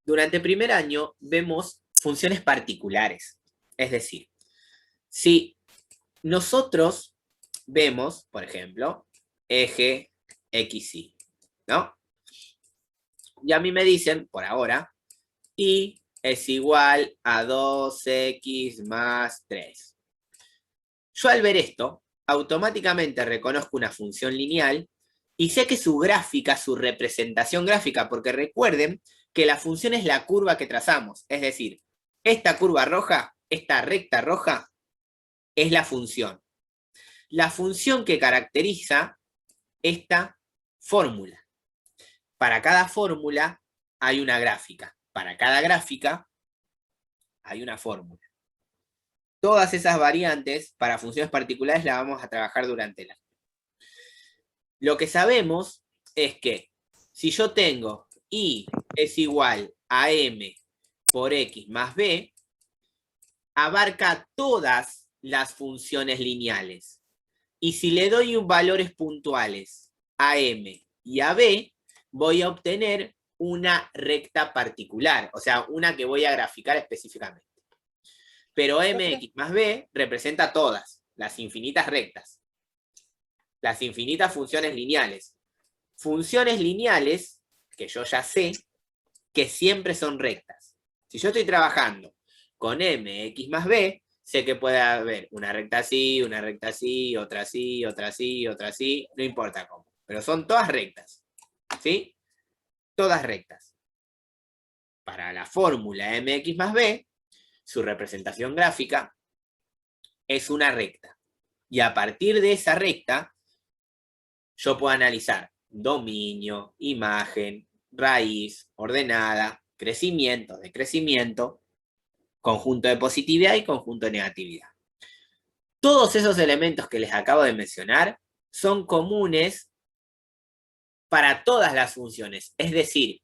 durante primer año vemos funciones particulares. Es decir, si nosotros vemos, por ejemplo, eje XY, ¿no? Y a mí me dicen, por ahora, y es igual a 2x más 3. Yo al ver esto, automáticamente reconozco una función lineal y sé que su gráfica, su representación gráfica, porque recuerden que la función es la curva que trazamos, es decir, esta curva roja, esta recta roja, es la función. La función que caracteriza esta fórmula. Para cada fórmula hay una gráfica. Para cada gráfica hay una fórmula. Todas esas variantes para funciones particulares las vamos a trabajar durante el año. Lo que sabemos es que si yo tengo y es igual a m por x más b, abarca todas las funciones lineales. Y si le doy valores puntuales a m y a b, voy a obtener una recta particular, o sea, una que voy a graficar específicamente. Pero mx más b representa todas, las infinitas rectas, las infinitas funciones lineales. Funciones lineales, que yo ya sé, que siempre son rectas. Si yo estoy trabajando con mx más b, sé que puede haber una recta así, otra así, otra así, otra así, no importa cómo. Pero son todas rectas, ¿sí? Todas rectas. Para la fórmula mx más b, su representación gráfica es una recta. Y a partir de esa recta, yo puedo analizar dominio, imagen, raíz, ordenada, crecimiento, decrecimiento, conjunto de positividad y conjunto de negatividad. Todos esos elementos que les acabo de mencionar son comunes para todas las funciones. Es decir,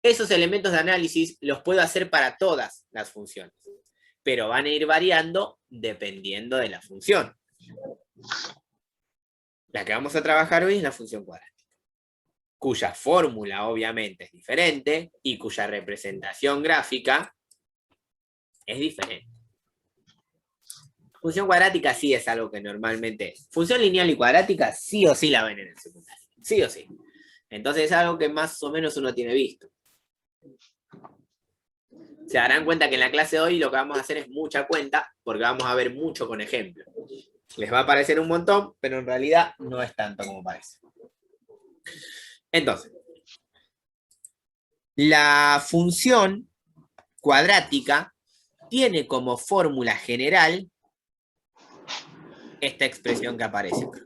esos elementos de análisis los puedo hacer para todas las funciones, pero van a ir variando dependiendo de la función. La que vamos a trabajar hoy es la función cuadrática, cuya fórmula obviamente es diferente y cuya representación gráfica es diferente. Función cuadrática sí es algo que normalmente es. Función lineal y cuadrática sí o sí la ven en el secundario. Sí o sí. Entonces es algo que más o menos uno tiene visto. Se darán cuenta que en la clase de hoy lo que vamos a hacer es mucha cuenta, porque vamos a ver mucho con ejemplos. Les va a parecer un montón, pero en realidad no es tanto como parece. Entonces, la función cuadrática tiene como fórmula general esta expresión que aparece acá.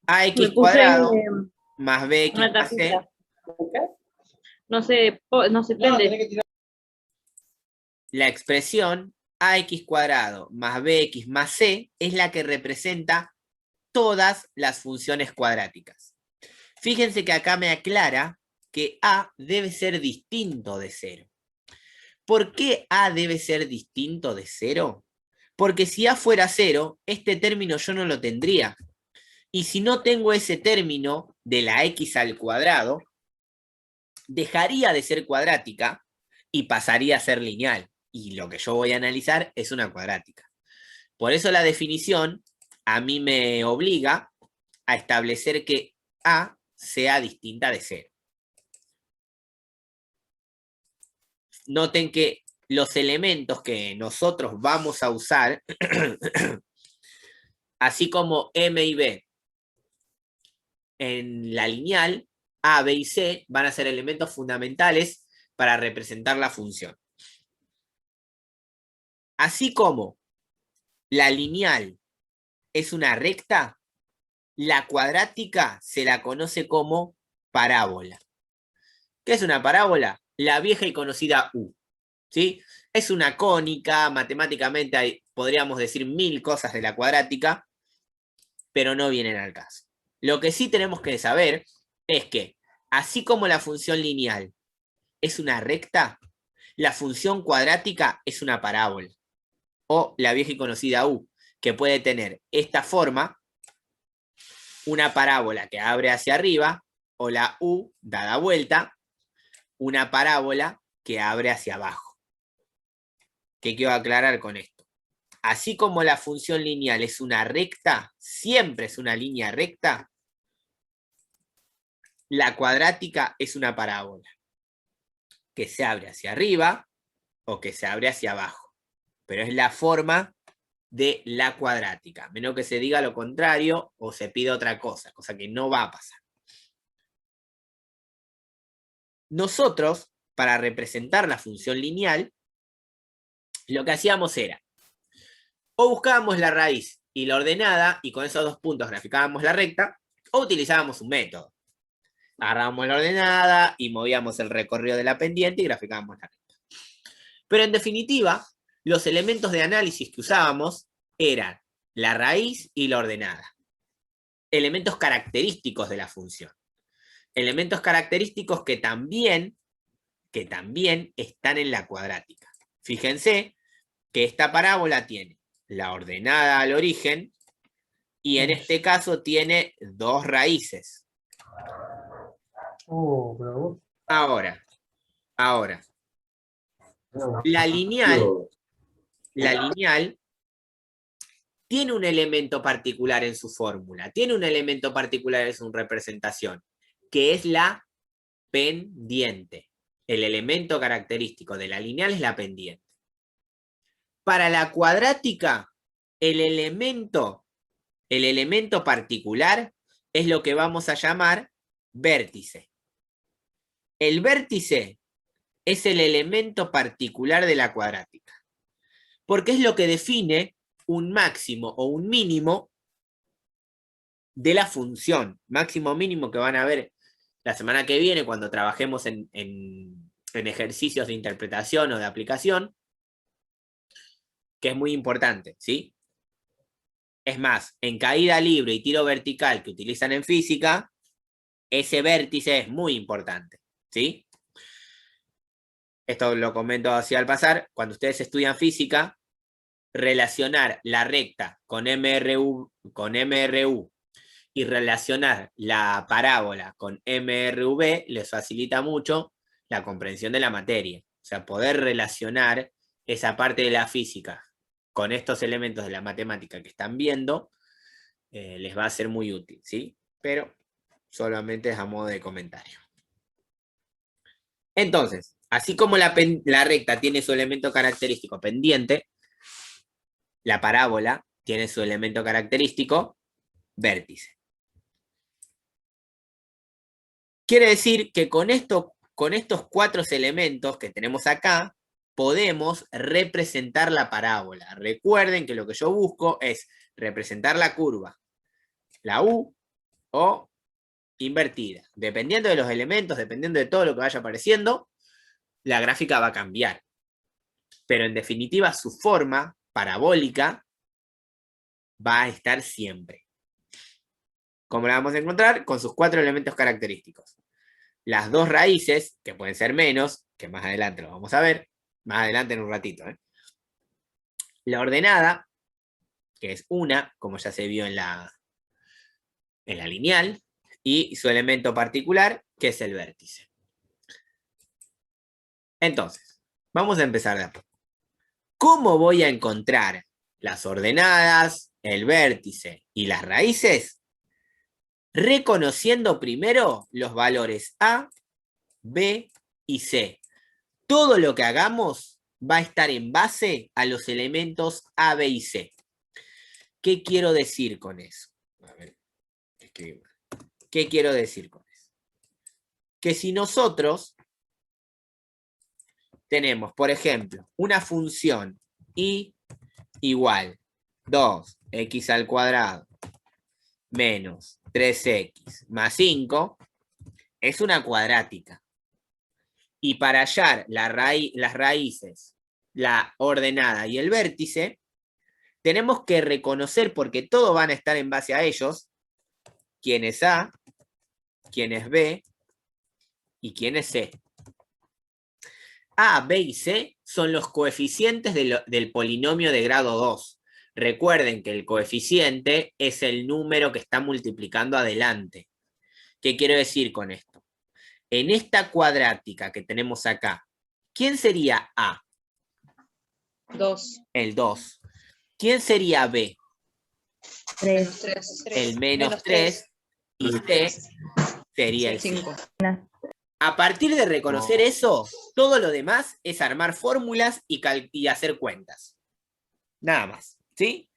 AX cuadrado más BX más C. No se prende. La expresión AX cuadrado más BX más C es la que representa todas las funciones cuadráticas. Fíjense que acá me aclara que A debe ser distinto de 0. ¿Por qué A debe ser distinto de 0? Porque si A fuera 0, este término yo no lo tendría. Y si no tengo ese término de la X al cuadrado, dejaría de ser cuadrática y pasaría a ser lineal. Y lo que yo voy a analizar es una cuadrática. Por eso la definición a mí me obliga a establecer que A sea distinta de 0. Noten que los elementos que nosotros vamos a usar, así como M y B en la lineal, A, B y C van a ser elementos fundamentales para representar la función. Así como la lineal es una recta, la cuadrática se la conoce como parábola. ¿Qué es una parábola? La vieja y conocida U. ¿Sí? Es una cónica, matemáticamente podríamos decir 1000 cosas de la cuadrática, pero no vienen al caso. Lo que sí tenemos que saber es que, así como la función lineal es una recta, la función cuadrática es una parábola, o la vieja y conocida U, que puede tener esta forma, una parábola que abre hacia arriba o la U dada vuelta, una parábola que abre hacia abajo. ¿Qué quiero aclarar con esto? Así como la función lineal es una recta, siempre es una línea recta, la cuadrática es una parábola que se abre hacia arriba o que se abre hacia abajo. Pero es la forma de la cuadrática, menos que se diga lo contrario o se pida otra cosa que no va a pasar. Nosotros, para representar la función lineal, lo que hacíamos era, o buscábamos la raíz y la ordenada, y con esos dos puntos graficábamos la recta, o utilizábamos un método. Agarrábamos la ordenada y movíamos el recorrido de la pendiente y graficábamos la recta. Pero en definitiva, los elementos de análisis que usábamos eran la raíz y la ordenada. Elementos característicos de la función. Elementos característicos que también están en la cuadrática. Fíjense que esta parábola tiene la ordenada al origen y en este caso tiene dos raíces. Ahora, la lineal tiene un elemento particular en su fórmula, tiene un elemento particular en su representación, que es la pendiente. El elemento característico de la lineal es la pendiente. Para la cuadrática, el elemento particular es lo que vamos a llamar vértice. El vértice es el elemento particular de la cuadrática, porque es lo que define un máximo o un mínimo de la función. Máximo o mínimo que van a ver la semana que viene cuando trabajemos en ejercicios de interpretación o de aplicación, que es muy importante, ¿sí? Es más, en caída libre y tiro vertical que utilizan en física, ese vértice es muy importante, ¿sí? Esto lo comento así al pasar. Cuando ustedes estudian física, relacionar la recta con MRU y relacionar la parábola con MRV les facilita mucho la comprensión de la materia. O sea, poder relacionar esa parte de la física con estos elementos de la matemática que están viendo, les va a ser muy útil, ¿sí? Pero solamente es a modo de comentario. Entonces, así como la recta tiene su elemento característico pendiente, la parábola tiene su elemento característico vértice. Quiere decir que con estos 4 elementos que tenemos acá, podemos representar la parábola. Recuerden que lo que yo busco es representar la curva, la U o invertida. Dependiendo de los elementos, dependiendo de todo lo que vaya apareciendo, la gráfica va a cambiar. Pero en definitiva, su forma parabólica va a estar siempre. ¿Cómo la vamos a encontrar? Con sus 4 elementos característicos. Las 2 raíces, que pueden ser menos, que más adelante lo vamos a ver, más adelante en un ratito. La ordenada, que es una, como ya se vio en la lineal, y su elemento particular, que es el vértice. Entonces, vamos a empezar de a poco. ¿Cómo voy a encontrar las ordenadas, el vértice y las raíces? Reconociendo primero los valores A, B y C. Todo lo que hagamos va a estar en base a los elementos A, B y C. ¿Qué quiero decir con eso? A ver, ¿qué quiero decir con eso? Que si nosotros tenemos, por ejemplo, una función y igual 2x al cuadrado menos 3x más 5, es una cuadrática. Y para hallar las raíces, la ordenada y el vértice, tenemos que reconocer, porque todos van a estar en base a ellos, quién es A, quién es B y quién es C. A, B y C son los coeficientes del polinomio de grado 2. Recuerden que el coeficiente es el número que está multiplicando adelante. ¿Qué quiero decir con esto? En esta cuadrática que tenemos acá, ¿quién sería A? 2. El 2. ¿Quién sería B? 3. El menos 3. Y C sería el 5. A partir de reconocer eso, todo lo demás es armar fórmulas y hacer cuentas. Nada más, ¿sí?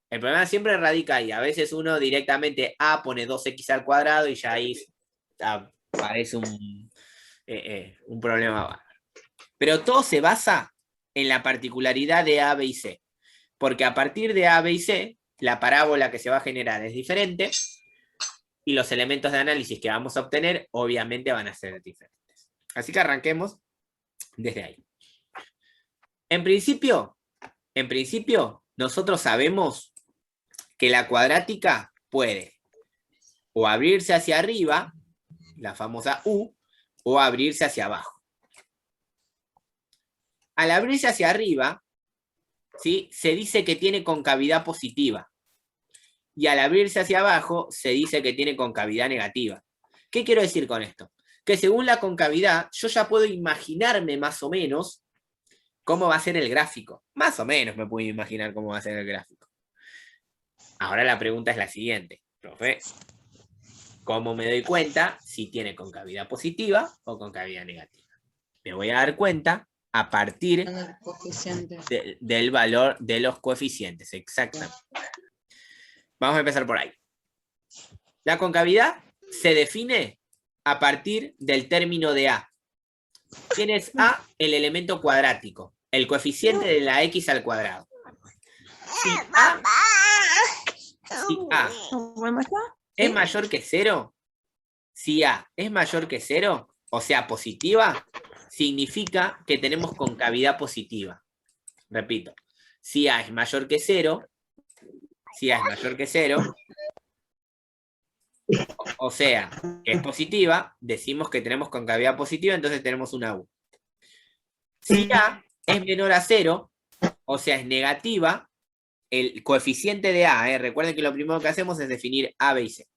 El problema siempre radica ahí. A veces uno directamente A pone 2x al cuadrado y ya ahí aparece un problema. Pero todo se basa en la particularidad de A, B y C. Porque a partir de A, B y C, la parábola que se va a generar es diferente y los elementos de análisis que vamos a obtener obviamente van a ser diferentes. Así que arranquemos desde ahí. En principio, nosotros sabemos que la cuadrática puede o abrirse hacia arriba, la famosa U, o abrirse hacia abajo. Al abrirse hacia arriba, ¿sí?, se dice que tiene concavidad positiva. Y al abrirse hacia abajo, se dice que tiene concavidad negativa. ¿Qué quiero decir con esto? Que según la concavidad, yo ya puedo imaginarme más o menos cómo va a ser el gráfico. Más o menos me puedo imaginar cómo va a ser el gráfico. Ahora la pregunta es la siguiente, profe. ¿Cómo me doy cuenta si tiene concavidad positiva o concavidad negativa? Me voy a dar cuenta a partir del valor de los coeficientes, exactamente. Vamos a empezar por ahí. La concavidad se define a partir del término de A. ¿Quién es A? El elemento cuadrático, el coeficiente de la x al cuadrado. Si A es mayor que 0, si A es mayor que 0, o sea, positiva, significa que tenemos concavidad positiva. Repito, si A es mayor que 0, o sea, que es positiva, decimos que tenemos concavidad positiva, entonces tenemos una U. Si A es menor a 0, o sea, es negativa, el coeficiente de A, recuerden que lo primero que hacemos es definir A, B y C.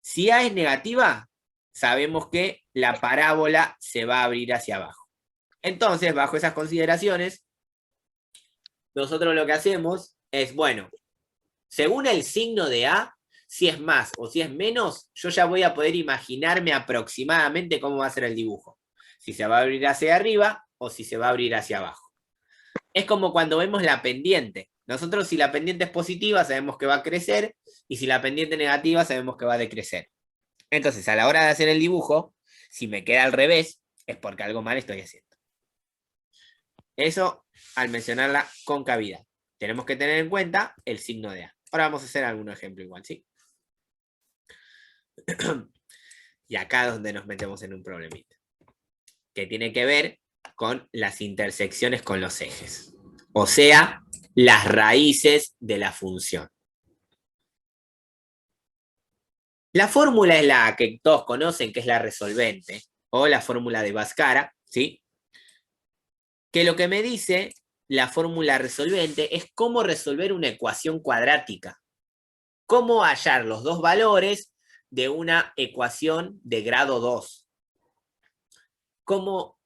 Si A es negativa, sabemos que la parábola se va a abrir hacia abajo. Entonces, bajo esas consideraciones, nosotros lo que hacemos es, bueno, según el signo de A, si es más o si es menos, yo ya voy a poder imaginarme aproximadamente cómo va a ser el dibujo. Si se va a abrir hacia arriba o si se va a abrir hacia abajo. Es como cuando vemos la pendiente. Nosotros, si la pendiente es positiva, sabemos que va a crecer, y si la pendiente negativa, sabemos que va a decrecer. Entonces, a la hora de hacer el dibujo, si me queda al revés, es porque algo mal estoy haciendo. Eso al mencionar la concavidad. Tenemos que tener en cuenta el signo de A. Ahora vamos a hacer algún ejemplo igual, ¿sí? Y acá es donde nos metemos en un problemita, que tiene que ver con las intersecciones con los ejes. O sea, las raíces de la función. La fórmula es la que todos conocen, que es la resolvente, o la fórmula de Bhaskara, ¿sí? Que lo que me dice la fórmula resolvente es cómo resolver una ecuación cuadrática. Cómo hallar los dos valores de una ecuación de grado 2. Como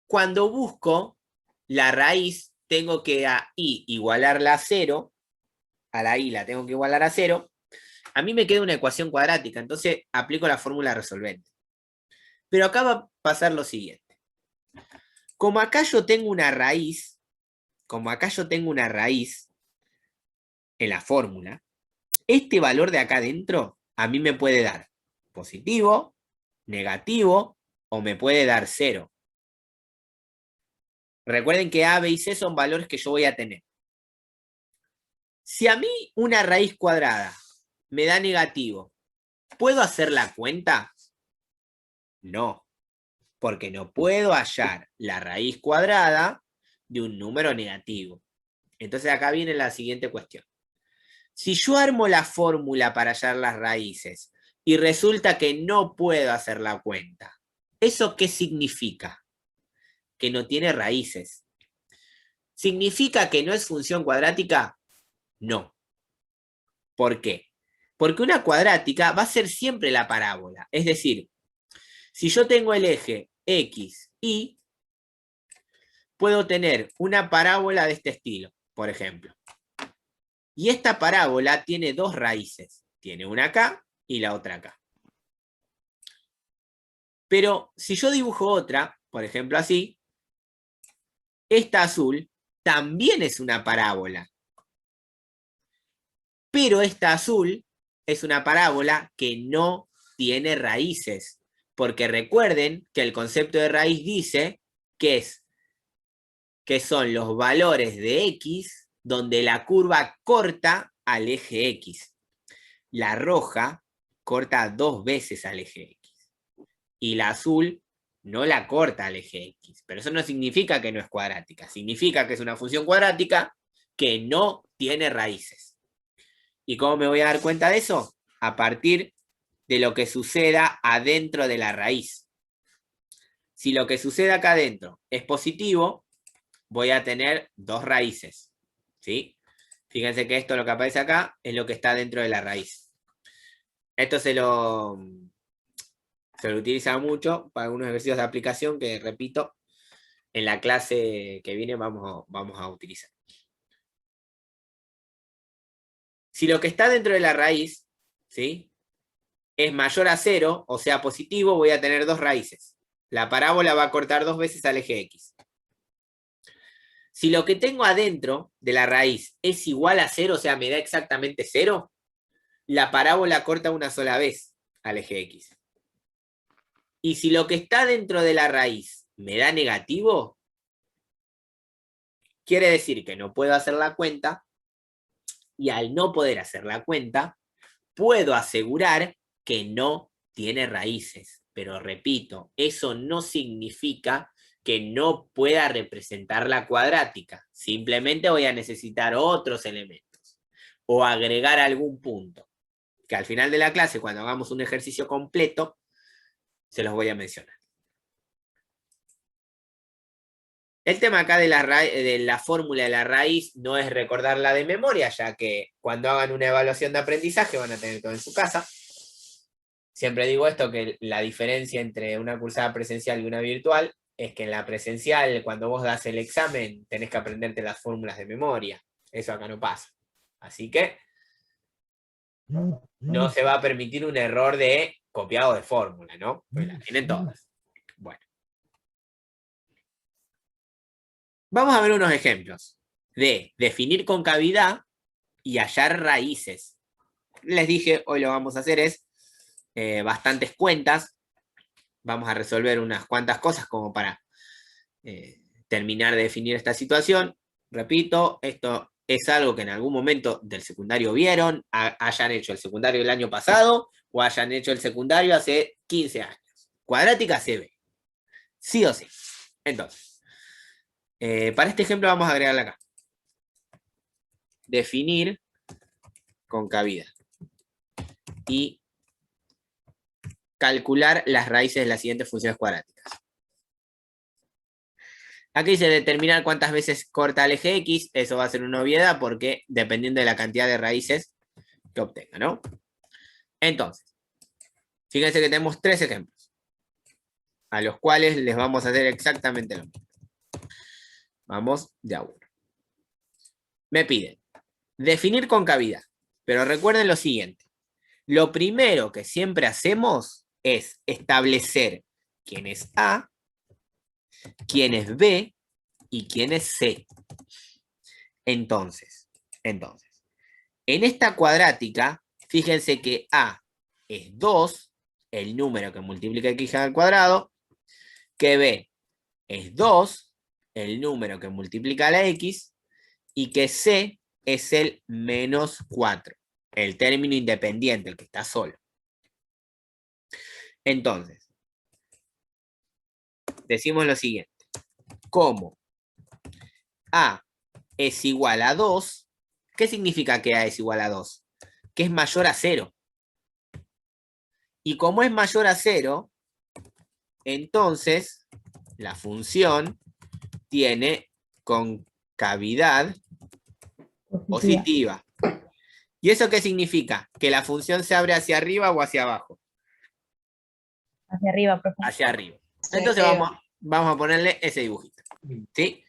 cuando busco la raíz, tengo que a i igualarla a 0, a la i la tengo que igualar a 0, a mí me queda una ecuación cuadrática, entonces aplico la fórmula resolvente. Pero acá va a pasar lo siguiente. Como acá yo tengo una raíz, en la fórmula, este valor de acá adentro a mí me puede dar positivo, negativo, o me puede dar 0. Recuerden que A, B y C son valores que yo voy a tener. Si a mí una raíz cuadrada me da negativo, ¿puedo hacer la cuenta? No, porque no puedo hallar la raíz cuadrada de un número negativo. Entonces acá viene la siguiente cuestión. Si yo armo la fórmula para hallar las raíces y resulta que no puedo hacer la cuenta, ¿eso qué significa? Que no tiene raíces. ¿Significa que no es función cuadrática? No. ¿Por qué? Porque una cuadrática va a ser siempre la parábola. Es decir, si yo tengo el eje X, Y, puedo tener una parábola de este estilo, por ejemplo. Y esta parábola tiene dos raíces. Tiene una acá y la otra acá. Pero si yo dibujo otra, por ejemplo así, esta azul también es una parábola. Pero esta azul es una parábola que no tiene raíces. Porque recuerden que el concepto de raíz dice que son los valores de X donde la curva corta al eje X. La roja corta 2 veces al eje X. Y la azul no la corta al eje X. Pero eso no significa que no es cuadrática. Significa que es una función cuadrática que no tiene raíces. ¿Y cómo me voy a dar cuenta de eso? A partir de lo que suceda adentro de la raíz. Si lo que sucede acá adentro es positivo, voy a tener dos raíces. ¿Sí? Fíjense que esto, lo que aparece acá, es lo que está dentro de la raíz. Esto se lo utiliza mucho para algunos ejercicios de aplicación que, repito, en la clase que viene vamos a utilizar. Si lo que está dentro de la raíz, ¿sí?, es mayor a 0, o sea positivo, voy a tener dos raíces. La parábola va a cortar 2 veces al eje X. Si lo que tengo adentro de la raíz es igual a 0, o sea, me da exactamente 0, la parábola corta una sola vez al eje X. Y si lo que está dentro de la raíz me da negativo, quiere decir que no puedo hacer la cuenta, y al no poder hacer la cuenta, puedo asegurar que no tiene raíces. Pero repito, eso no significa que no pueda representar la cuadrática. Simplemente voy a necesitar otros elementos o agregar algún punto, que al final de la clase, cuando hagamos un ejercicio completo, se los voy a mencionar. El tema acá de la fórmula de la raíz no es recordarla de memoria, ya que cuando hagan una evaluación de aprendizaje van a tener todo en su casa. Siempre digo esto, que la diferencia entre una cursada presencial y una virtual es que en la presencial, cuando vos das el examen, tenés que aprenderte las fórmulas de memoria. Eso acá no pasa. Así que no se va a permitir un error de copiado de fórmula, ¿no? Pues la tienen todas. Bueno. Vamos a ver unos ejemplos de definir concavidad y hallar raíces. Les dije, hoy lo vamos a hacer es bastantes cuentas. Vamos a resolver unas cuantas cosas como para terminar de definir esta situación. Repito, esto es algo que en algún momento del secundario vieron, hayan hecho el secundario el año pasado o hayan hecho el secundario hace 15 años. Cuadrática se ve. Sí o sí. Entonces, para este ejemplo vamos a agregarle acá. Definir concavidad. Y calcular las raíces de las siguientes funciones cuadráticas. Aquí dice determinar cuántas veces corta el eje X. Eso va a ser una obviedad porque dependiendo de la cantidad de raíces que obtenga, ¿no? Entonces, fíjense que tenemos 3 ejemplos, a los cuales les vamos a hacer exactamente lo mismo. Vamos de a uno. Me piden definir concavidad, pero recuerden lo siguiente. Lo primero que siempre hacemos es establecer quién es A, quién es B y quién es C. Entonces, en esta cuadrática, fíjense que A es 2, el número que multiplica X al cuadrado, que B es 2, el número que multiplica la X, y que C es el menos 4, el término independiente, el que está solo. Entonces, decimos lo siguiente. Como A es igual a 2, ¿qué significa que A es igual a 2? Que es mayor a 0. Y como es mayor a 0, entonces la función tiene concavidad positiva. ¿Y eso qué significa? Que la función se abre hacia arriba o hacia abajo. Hacia arriba, profe. Hacia arriba. Hacia Entonces arriba. vamos a ponerle ese dibujito. ¿Sí?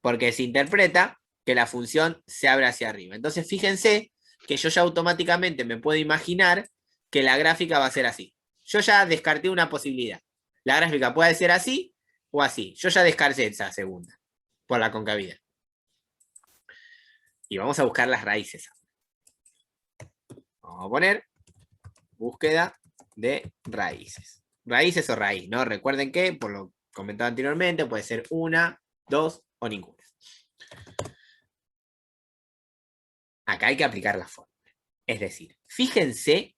Porque se interpreta que la función se abre hacia arriba. Entonces fíjense que yo ya automáticamente me puedo imaginar que la gráfica va a ser así. Yo ya descarté una posibilidad. La gráfica puede ser así o así. Yo ya descarté esa segunda por la concavidad. Y vamos a buscar las raíces. Vamos a poner búsqueda de raíces. Raíces o raíz, ¿no? Recuerden que, por lo comentado anteriormente, puede ser una, dos o ninguna. Acá hay que aplicar la fórmula. Es decir, fíjense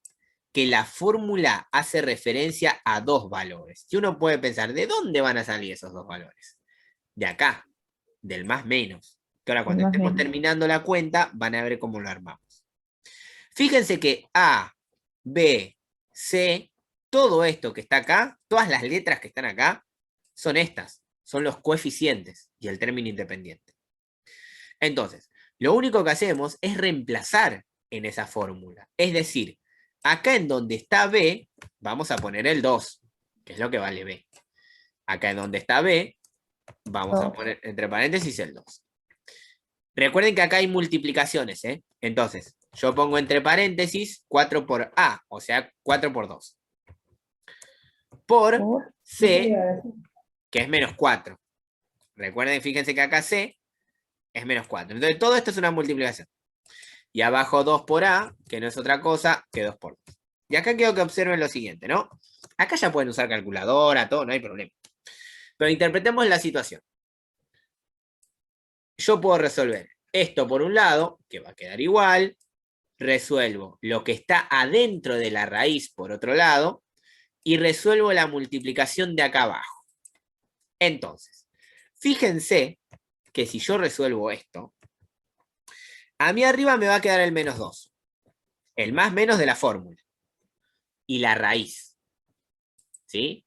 que la fórmula hace referencia a dos valores. Y uno puede pensar, ¿de dónde van a salir esos dos valores? De acá, del más menos. Que ahora cuando estemos terminando la cuenta, van a ver cómo lo armamos. Fíjense que A, B, C, todo esto que está acá, todas las letras que están acá, son estas. Son los coeficientes y el término independiente. Entonces, lo único que hacemos es reemplazar en esa fórmula. Es decir, acá en donde está B, vamos a poner el 2, que es lo que vale B. Acá en donde está B, vamos a poner entre paréntesis el 2. Recuerden que acá hay multiplicaciones, ¿eh? Entonces, yo pongo entre paréntesis 4 por A, o sea, 4 por 2. Por C, que es menos 4. Recuerden, fíjense que acá C es menos 4. Entonces, todo esto es una multiplicación. Y abajo 2 por A, que no es otra cosa que 2 por 2. Y acá quiero que observen lo siguiente, ¿no? Acá ya pueden usar calculadora, todo, no hay problema. Pero interpretemos la situación. Yo puedo resolver esto por un lado, que va a quedar igual. Resuelvo lo que está adentro de la raíz por otro lado. Y resuelvo la multiplicación de acá abajo. Entonces, fíjense que si yo resuelvo esto, a mí arriba me va a quedar el menos 2. El más menos de la fórmula. Y la raíz. ¿Sí?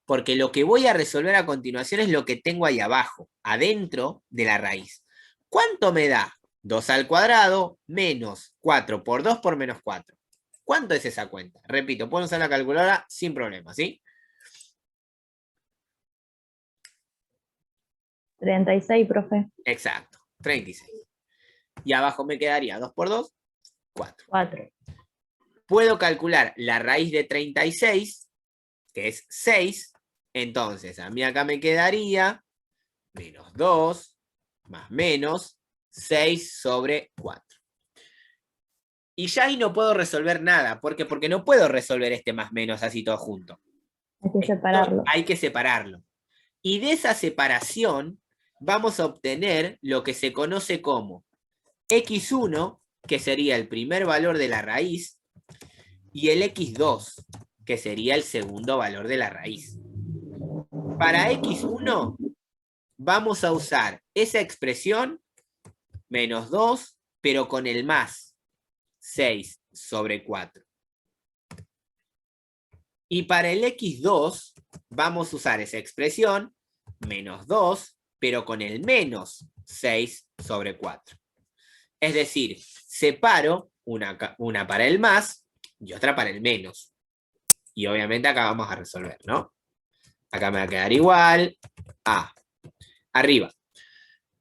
Porque lo que voy a resolver a continuación es lo que tengo ahí abajo, adentro de la raíz. ¿Cuánto me da? 2 al cuadrado menos 4 por 2 por menos 4. ¿Cuánto es esa cuenta? Repito, pueden usar la calculadora sin problema, ¿sí? 36, profe. Exacto, 36. Y abajo me quedaría 2 por 2, 4. 4. Puedo calcular la raíz de 36, que es 6. Entonces, a mí acá me quedaría menos 2 más menos 6 sobre 4. Y ya ahí no puedo resolver nada. ¿Por qué? Porque no puedo resolver este más menos así todo junto. Hay que separarlo. Hay que separarlo. Y de esa separación vamos a obtener lo que se conoce como x1, que sería el primer valor de la raíz, y el x2, que sería el segundo valor de la raíz. Para x1 vamos a usar esa expresión, menos 2, pero con el más, 6 sobre 4. Y para el x2 vamos a usar esa expresión, menos 2, pero con el menos 6 sobre 4. Es decir, separo una para el más y otra para el menos. Y obviamente acá vamos a resolver, ¿no? Acá me va a quedar igual a arriba.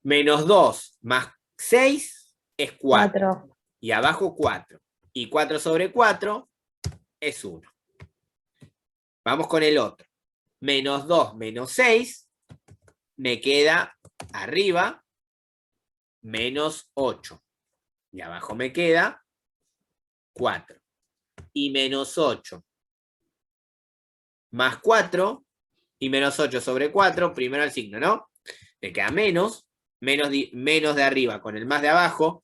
Menos 2 más 6 es 4. Y abajo 4. Y 4 sobre 4 es 1. Vamos con el otro. Menos 2 menos 6 me queda arriba menos 8. Y abajo me queda 4. Y menos 8 más 4 y menos 8 sobre 4, primero el signo, ¿no? Me queda menos de arriba con el más de abajo,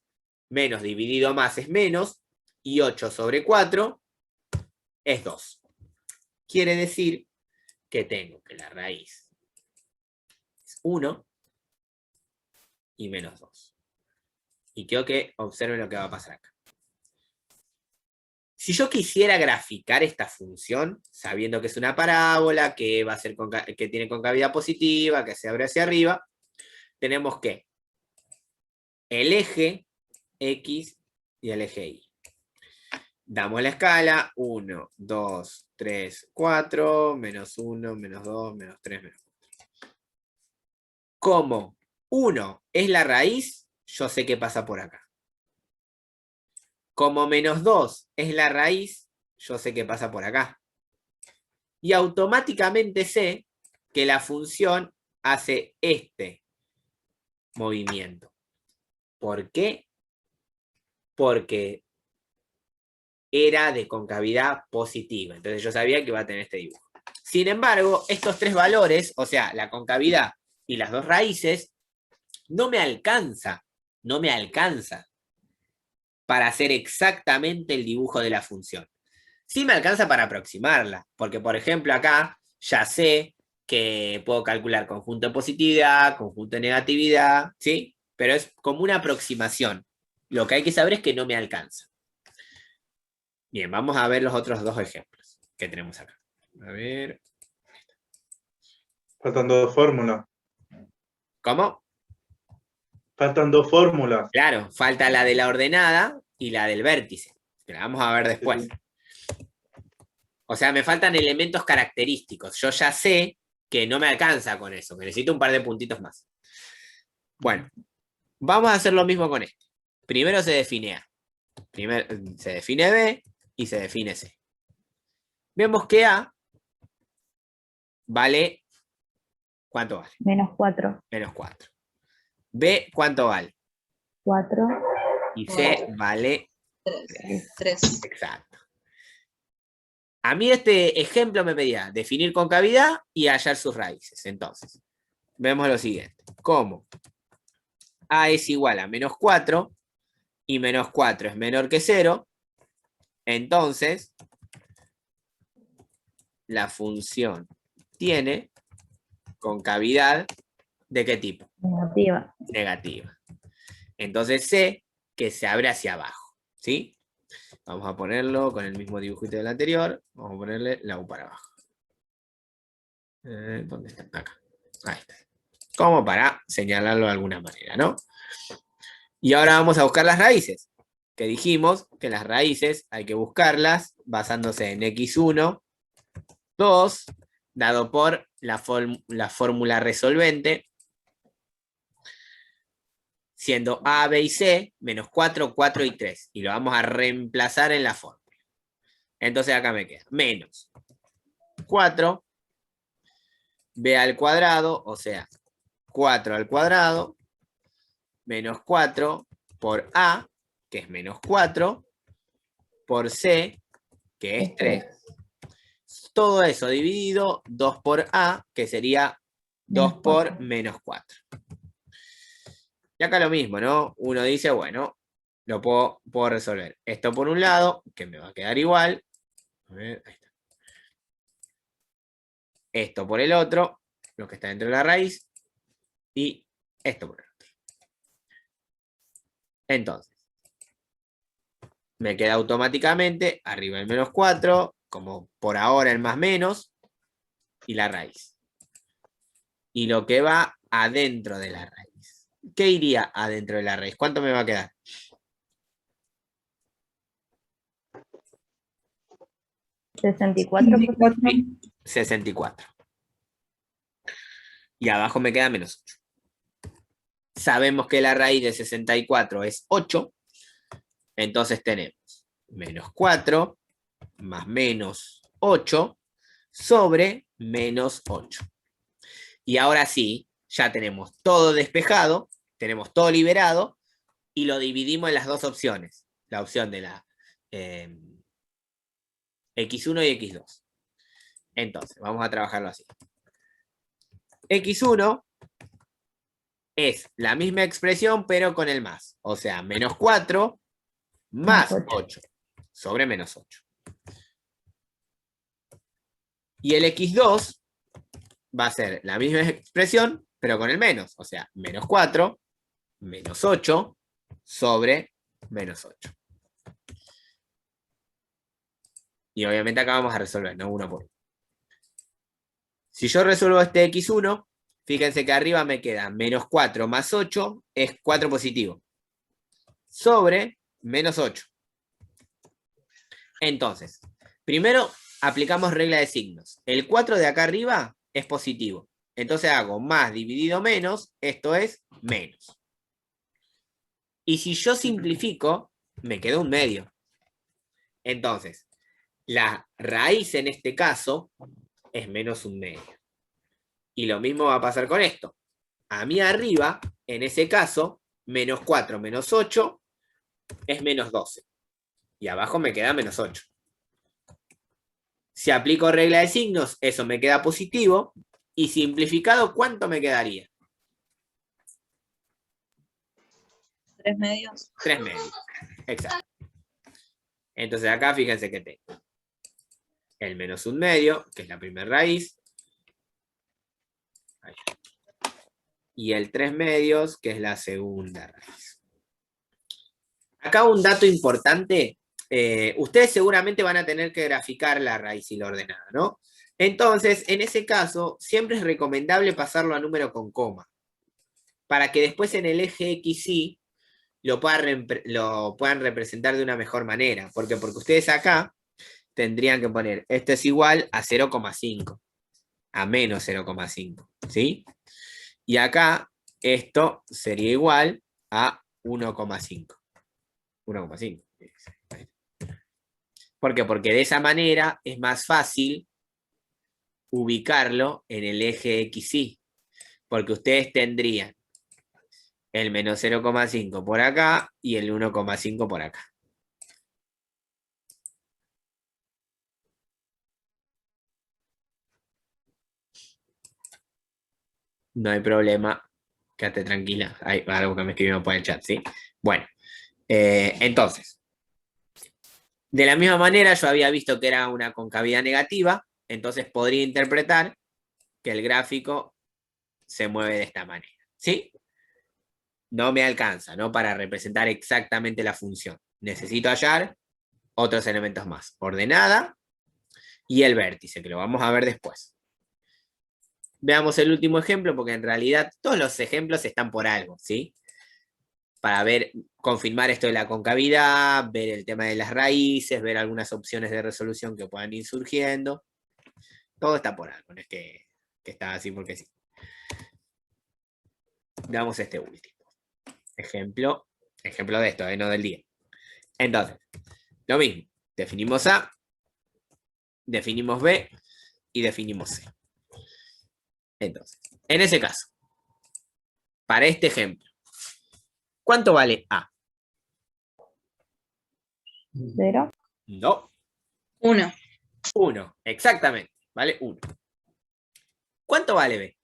menos dividido más es menos, y 8 sobre 4 es 2. Quiere decir que tengo que la raíz es 1 y menos 2. Y quiero que observen lo que va a pasar acá. Si yo quisiera graficar esta función, sabiendo que es una parábola, que va a ser que tiene concavidad positiva, que se abre hacia arriba, tenemos que el eje X y el eje Y. Damos la escala, 1, 2, 3, 4, menos 1, menos 2, menos 3, menos 4. Como 1 es la raíz, yo sé qué pasa por acá. Como menos 2 es la raíz, yo sé qué pasa por acá. Y automáticamente sé que la función hace este movimiento. ¿Por qué? Porque era de concavidad positiva. Entonces yo sabía que iba a tener este dibujo. Sin embargo, estos tres valores, o sea, la concavidad y las dos raíces, no me alcanza para hacer exactamente el dibujo de la función. Sí me alcanza para aproximarla, porque por ejemplo acá ya sé que puedo calcular conjunto de positividad, conjunto de negatividad, ¿sí? Pero es como una aproximación. Lo que hay que saber es que no me alcanza. Bien, vamos a ver los otros dos ejemplos que tenemos acá. A ver. Faltan dos fórmulas. ¿Cómo? Faltan dos fórmulas. Claro, falta la de la ordenada y la del vértice, que la vamos a ver después. O sea, me faltan elementos característicos. Yo ya sé que no me alcanza con eso, que necesito un par de puntitos más. Bueno, vamos a hacer lo mismo con este. Primero se define A. Primero se define B y se define C. Vemos que A vale... ¿Cuánto vale? Menos 4. Menos 4. B, ¿cuánto vale? 4. Y C vale 3. exacto. A mí este ejemplo me pedía definir concavidad y hallar sus raíces. Entonces, vemos lo siguiente. ¿Cómo? A es igual a menos 4 y menos 4 es menor que 0. Entonces, la función tiene concavidad ¿de qué tipo? Negativa. Negativa. Entonces sé que se abre hacia abajo, ¿sí? Vamos a ponerlo con el mismo dibujito del anterior. Vamos a ponerle la U para abajo. ¿Dónde está? Acá. Ahí está. Como para señalarlo de alguna manera, ¿no? Y ahora vamos a buscar las raíces. Que dijimos que las raíces hay que buscarlas basándose en x1, 2, dado por la fórmula resolvente, siendo A, B y C, menos 4, 4 y 3. Y lo vamos a reemplazar en la fórmula. Entonces acá me queda menos 4, B al cuadrado, o sea, 4 al cuadrado, menos 4 por A, que es menos 4, por C, que es 3. Todo eso dividido 2 por A, que sería 2 por menos 4. Y acá lo mismo, ¿no? Uno dice, bueno, lo puedo resolver. Esto por un lado, que me va a quedar igual. A ver, ahí está. Esto por el otro, lo que está dentro de la raíz. Y esto por el otro. Entonces, me queda automáticamente arriba el menos 4, como por ahora el más menos, y la raíz. Y lo que va adentro de la raíz. ¿Qué iría adentro de la raíz? ¿Cuánto me va a quedar? 64. 64. Y abajo me queda menos 8. Sabemos que la raíz de 64 es 8. Entonces tenemos menos 4 más menos 8 sobre menos 8. Y ahora sí, ya tenemos todo despejado, tenemos todo liberado y lo dividimos en las dos opciones. La opción de la x1 y x2. Entonces, vamos a trabajarlo así. x1 es la misma expresión, pero con el más. O sea, menos 4 más 8 sobre menos 8. Y el x2 va a ser la misma expresión, pero con el menos. O sea, menos 4 menos 8 sobre menos 8. Y obviamente acá vamos a resolver, ¿no? Uno por uno. Si yo resuelvo este x1, fíjense que arriba me queda menos 4 más 8 es 4 positivo. Sobre menos 8. Entonces, primero aplicamos regla de signos. El 4 de acá arriba es positivo. Entonces hago más dividido menos, esto es menos. Y si yo simplifico, me queda un medio. Entonces, la raíz en este caso es menos un medio. Y lo mismo va a pasar con esto. A mí arriba, en ese caso, menos 4 menos 8 es menos 12. Y abajo me queda menos 8. Si aplico regla de signos, eso me queda positivo. Y simplificado, ¿cuánto me quedaría? 3 medios. 3 medios. Exacto. Entonces acá fíjense que tengo el menos un medio, que es la primera raíz. Ahí. Y el 3 medios, que es la segunda raíz. Acá un dato importante. Ustedes seguramente van a tener que graficar la raíz y la ordenada, ¿no? Entonces, en ese caso, siempre es recomendable pasarlo a número con coma, para que después en el eje XY lo puedan representar de una mejor manera. Porque ustedes acá tendrían que poner, esto es igual a 0,5, a menos 0,5, ¿sí? Y acá, esto sería igual a 1,5. 1,5. ¿Por qué? Porque de esa manera es más fácil ubicarlo en el eje XY. Porque ustedes tendrían el menos 0,5 por acá y el 1,5 por acá. No hay problema. Quédate tranquila. Hay algo que me escribieron por el chat, ¿sí? Bueno, entonces, de la misma manera yo había visto que era una concavidad negativa, entonces podría interpretar que el gráfico se mueve de esta manera, ¿sí? No me alcanza, ¿no? Para representar exactamente la función. Necesito hallar otros elementos más. Ordenada y el vértice, que lo vamos a ver después. Veamos el último ejemplo, porque en realidad todos los ejemplos están por algo, ¿sí? Para ver, confirmar esto de la concavidad, ver el tema de las raíces, ver algunas opciones de resolución que puedan ir surgiendo. Todo está por algo, no es que está así porque sí. Veamos este último. Ejemplo de esto, no del día. Entonces, lo mismo. Definimos A, definimos B y definimos C. Entonces, en ese caso, para este ejemplo, ¿cuánto vale A? 0. No. 1. 1, exactamente. Vale 1. ¿Cuánto vale B?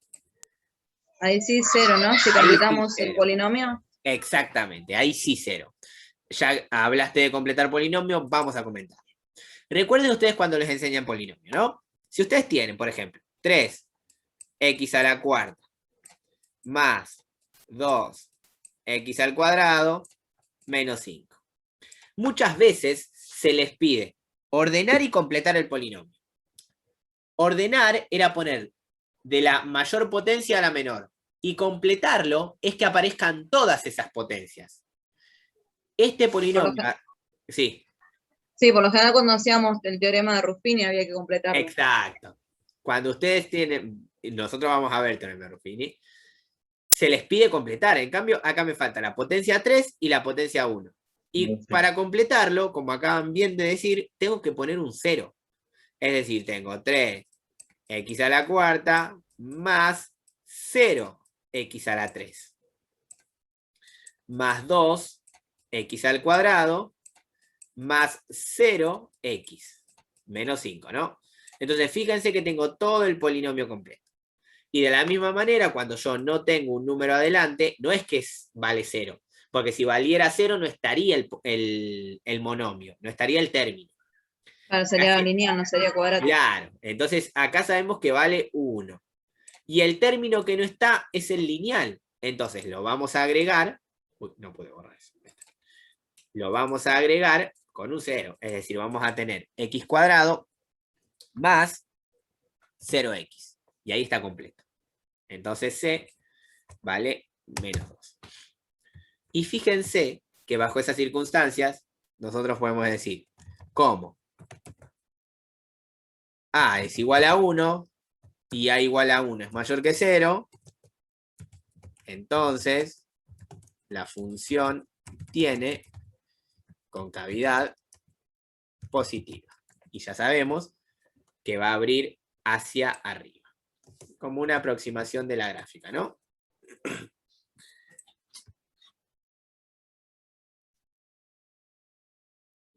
Ahí sí 0, ¿no? Si Ahí completamos sí, el 0. polinomio. Exactamente, ahí sí 0. Ya hablaste de completar polinomio, vamos a comentar. Recuerden ustedes cuando les enseñan polinomio, ¿no? Si ustedes tienen, por ejemplo, 3x a la cuarta más 2x al cuadrado menos 5. Muchas veces se les pide ordenar y completar el polinomio. Ordenar era poner de la mayor potencia a la menor. Y completarlo es que aparezcan todas esas potencias. Este polinomio... Sí. Sí, por lo general cuando hacíamos el teorema de Ruffini había que completarlo. Exacto. Cuando ustedes tienen... Nosotros vamos a ver el teorema de Ruffini. Se les pide completar. En cambio, acá me falta la potencia 3 y la potencia 1. Y para completarlo, como acaban bien de decir, tengo que poner un 0. Es decir, tengo 3x a la cuarta más 0x a la 3. Más 2x al cuadrado más 0x. Menos 5, ¿no? Entonces, fíjense que tengo todo el polinomio completo. Y de la misma manera, cuando yo no tengo un número adelante, no es que vale 0. Porque si valiera 0, no estaría el monomio, no estaría el término. Claro, sería lineal, no sería cuadrático. Claro, entonces acá sabemos que vale 1. Y el término que no está es el lineal. Entonces lo vamos a agregar. Uy, no puedo borrar eso. Lo vamos a agregar con un 0. Es decir, vamos a tener x cuadrado más 0x. Y ahí está completo. Entonces C vale menos 2. Y fíjense que bajo esas circunstancias nosotros podemos decir, ¿cómo? A es igual a 1 y A igual a 1 es mayor que 0, entonces la función tiene concavidad positiva. Y ya sabemos que va a abrir hacia arriba, como una aproximación de la gráfica, ¿no?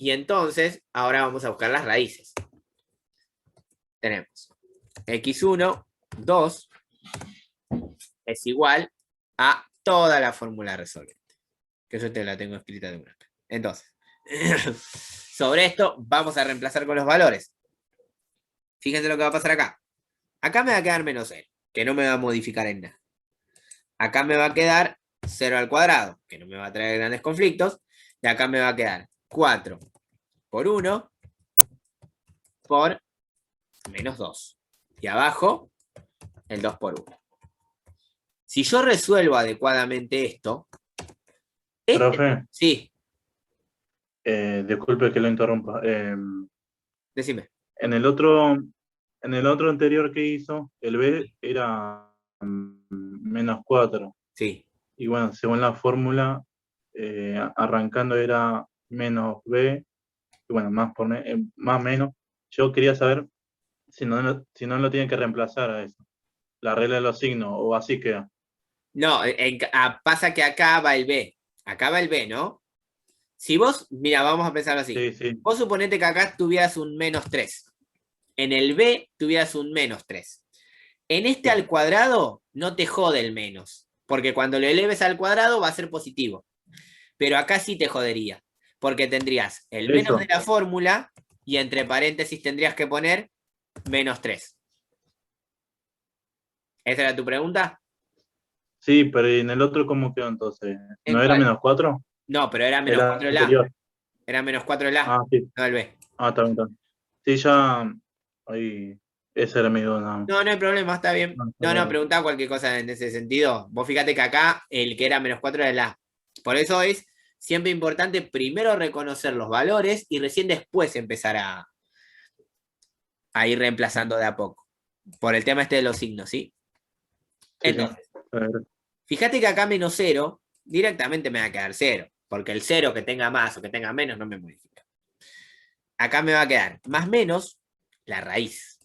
Y entonces, ahora vamos a buscar las raíces. Tenemos x1, 2, es igual a toda la fórmula resolvente. Que yo te la tengo escrita de una. Entonces, sobre esto vamos a reemplazar con los valores. Fíjense lo que va a pasar acá. Acá me va a quedar menos 0, que no me va a modificar en nada. Acá me va a quedar 0 al cuadrado, que no me va a traer grandes conflictos. Y acá me va a quedar 4 por 1 por menos 2. Y abajo, el 2 por 1. Si yo resuelvo adecuadamente esto... Profe, Sí, disculpe que lo interrumpa. decime. En el otro anterior que hizo, el B era menos 4. Sí. Y bueno, según la fórmula, arrancando era menos B, y bueno, más menos. Yo quería saber si no lo tienen que reemplazar a eso. La regla de los signos, o así queda. No, pasa que acá va el B. Acá va el B, ¿no? Si vos, mira, vamos a pensarlo así. Sí, sí. Vos suponete que acá tuvieras un menos 3. En el B tuvieras un menos 3. En este al cuadrado no te jode el menos, porque cuando lo eleves al cuadrado va a ser positivo. Pero acá sí te jodería, porque tendrías el menos Eso. de la fórmula y entre paréntesis tendrías que poner menos 3. ¿Esa era tu pregunta? Sí, pero en el otro, ¿cómo quedó entonces? ¿En ¿No era cuál? menos 4? No, pero era menos Era 4 el A. anterior. Era menos 4 el A, Ah, sí. no el B. Ah, está bien, está bien. Sí, ya. Ahí. Esa era mi duda, nada más. No, no hay problema, está bien. No, está No, bien. preguntaba cualquier cosa en ese sentido. Vos fíjate que acá el que era menos 4 era el A. Por eso es siempre importante primero reconocer los valores y recién después empezar a ir reemplazando de a poco. Por el tema este de los signos, ¿sí? Sí, sí. Entonces, fíjate que acá menos 0, directamente me va a quedar 0. Porque el 0 que tenga más o que tenga menos no me modifica. Acá me va a quedar más menos la raíz.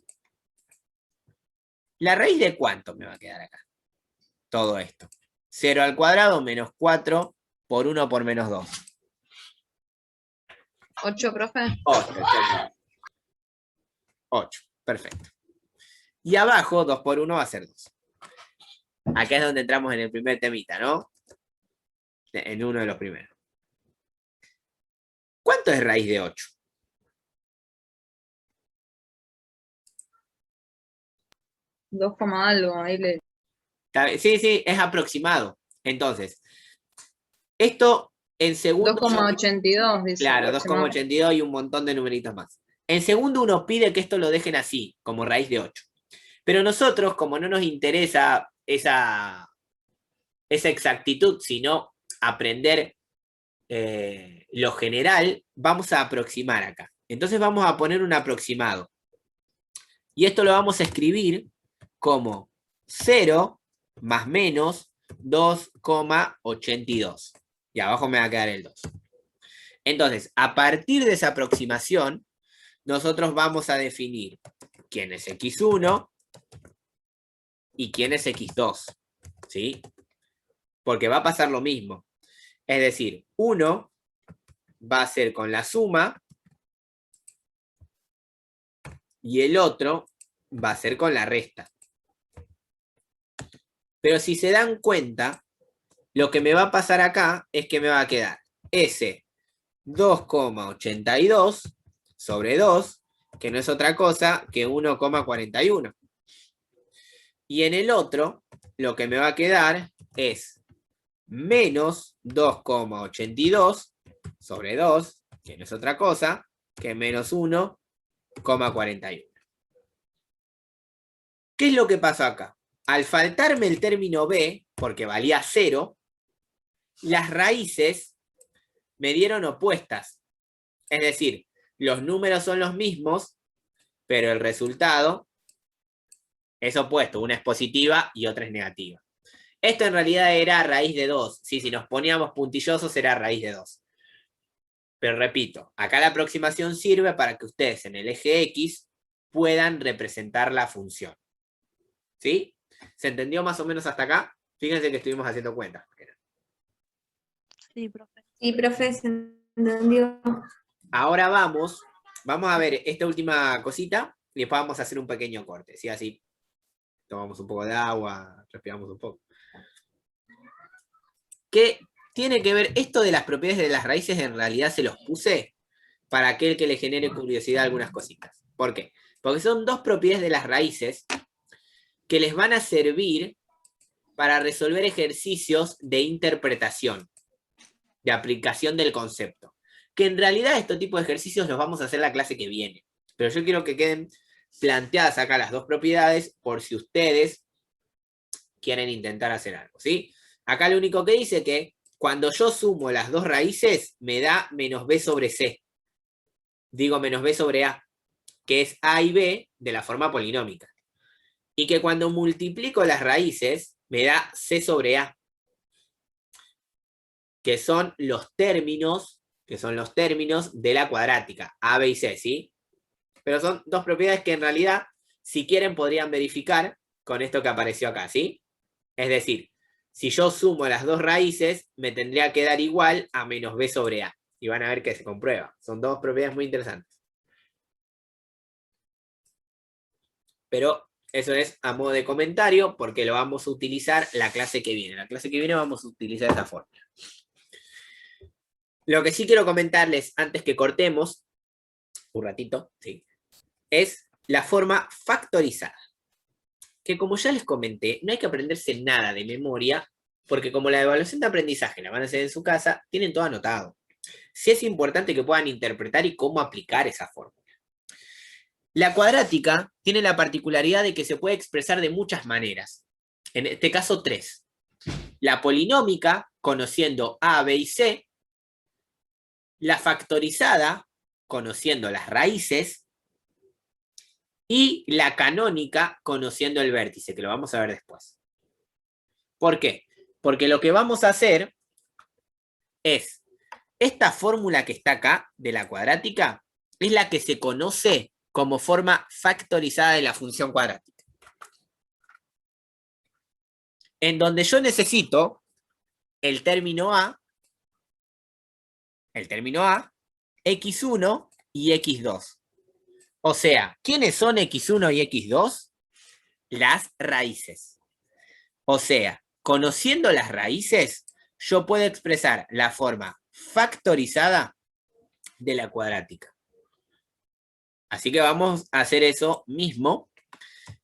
¿La raíz de cuánto me va a quedar acá? Todo esto. 0 al cuadrado menos 4 por 1 por menos 2. 8, profe. 8, perfecto. Y abajo 2 por 1 va a ser 2. Acá es donde entramos en el primer temita, ¿no? En uno de los primeros. ¿Cuánto es raíz de 8? Dos coma algo, ahí le... Sí, sí, es aproximado. Entonces, esto en segundo... 2,82, dice. Claro, 2,82 y un montón de numeritos más. En segundo uno pide que esto lo dejen así, como raíz de 8. Pero nosotros, como no nos interesa esa exactitud, sino aprender lo general, vamos a aproximar acá. Entonces vamos a poner un aproximado. Y esto lo vamos a escribir como 0 más menos 2,82. Y abajo me va a quedar el 2. Entonces, a partir de esa aproximación, nosotros vamos a definir quién es x1 y quién es x2. ¿Sí? Porque va a pasar lo mismo. Es decir, 1 va a ser con la suma y el otro va a ser con la resta. Pero si se dan cuenta, lo que me va a pasar acá es que me va a quedar ese 2,82 sobre 2, que no es otra cosa que 1,41. Y en el otro, lo que me va a quedar es menos 2,82 sobre 2, que no es otra cosa que menos 1,41. ¿Qué es lo que pasó acá? Al faltarme el término b, porque valía 0, las raíces me dieron opuestas. Es decir, los números son los mismos, pero el resultado es opuesto. Una es positiva y otra es negativa. Esto en realidad era raíz de 2. ¿Sí? Si nos poníamos puntillosos era raíz de 2. Pero repito, acá la aproximación sirve para que ustedes en el eje X puedan representar la función. ¿Sí? ¿Se entendió más o menos hasta acá? Fíjense que estuvimos haciendo cuentas. Sí, profe. Sí, profe, se entendió. Ahora vamos a ver esta última cosita y después vamos a hacer un pequeño corte. ¿Sí? Así tomamos un poco de agua, respiramos un poco. ¿Qué tiene que ver esto de las propiedades de las raíces? En realidad se los puse para aquel que le genere curiosidad algunas cositas. ¿Por qué? Porque son dos propiedades de las raíces que les van a servir para resolver ejercicios de interpretación, de aplicación del concepto. Que en realidad estos tipos de ejercicios los vamos a hacer la clase que viene. Pero yo quiero que queden planteadas acá las dos propiedades por si ustedes quieren intentar hacer algo, ¿sí? Acá lo único que dice que cuando yo sumo las dos raíces me da menos b sobre c. Digo menos b sobre a, que es a y b de la forma polinómica. Y que cuando multiplico las raíces me da c sobre a, que son los términos de la cuadrática, a, b y c, ¿sí? Pero son dos propiedades que en realidad, si quieren, podrían verificar con esto que apareció acá, ¿sí? Es decir, si yo sumo las dos raíces, me tendría que dar igual a menos b sobre a. Y van a ver que se comprueba. Son dos propiedades muy interesantes. Pero eso es a modo de comentario, porque lo vamos a utilizar la clase que viene. La clase que viene vamos a utilizar esta fórmula. Lo que sí quiero comentarles, antes que cortemos, un ratito, ¿sí? Es la forma factorizada. Que como ya les comenté, no hay que aprenderse nada de memoria, porque como la evaluación de aprendizaje la van a hacer en su casa, tienen todo anotado. Sí es importante que puedan interpretar y cómo aplicar esa fórmula. La cuadrática tiene la particularidad de que se puede expresar de muchas maneras. En este caso, 3. La polinómica, conociendo a, b y c. La factorizada, conociendo las raíces. Y la canónica, conociendo el vértice, que lo vamos a ver después. ¿Por qué? Porque lo que vamos a hacer es, esta fórmula que está acá, de la cuadrática, es la que se conoce como forma factorizada de la función cuadrática. En donde yo necesito el término a, x1 y x2. O sea, ¿quiénes son x1 y x2? Las raíces. O sea, conociendo las raíces, yo puedo expresar la forma factorizada de la cuadrática. Así que vamos a hacer eso mismo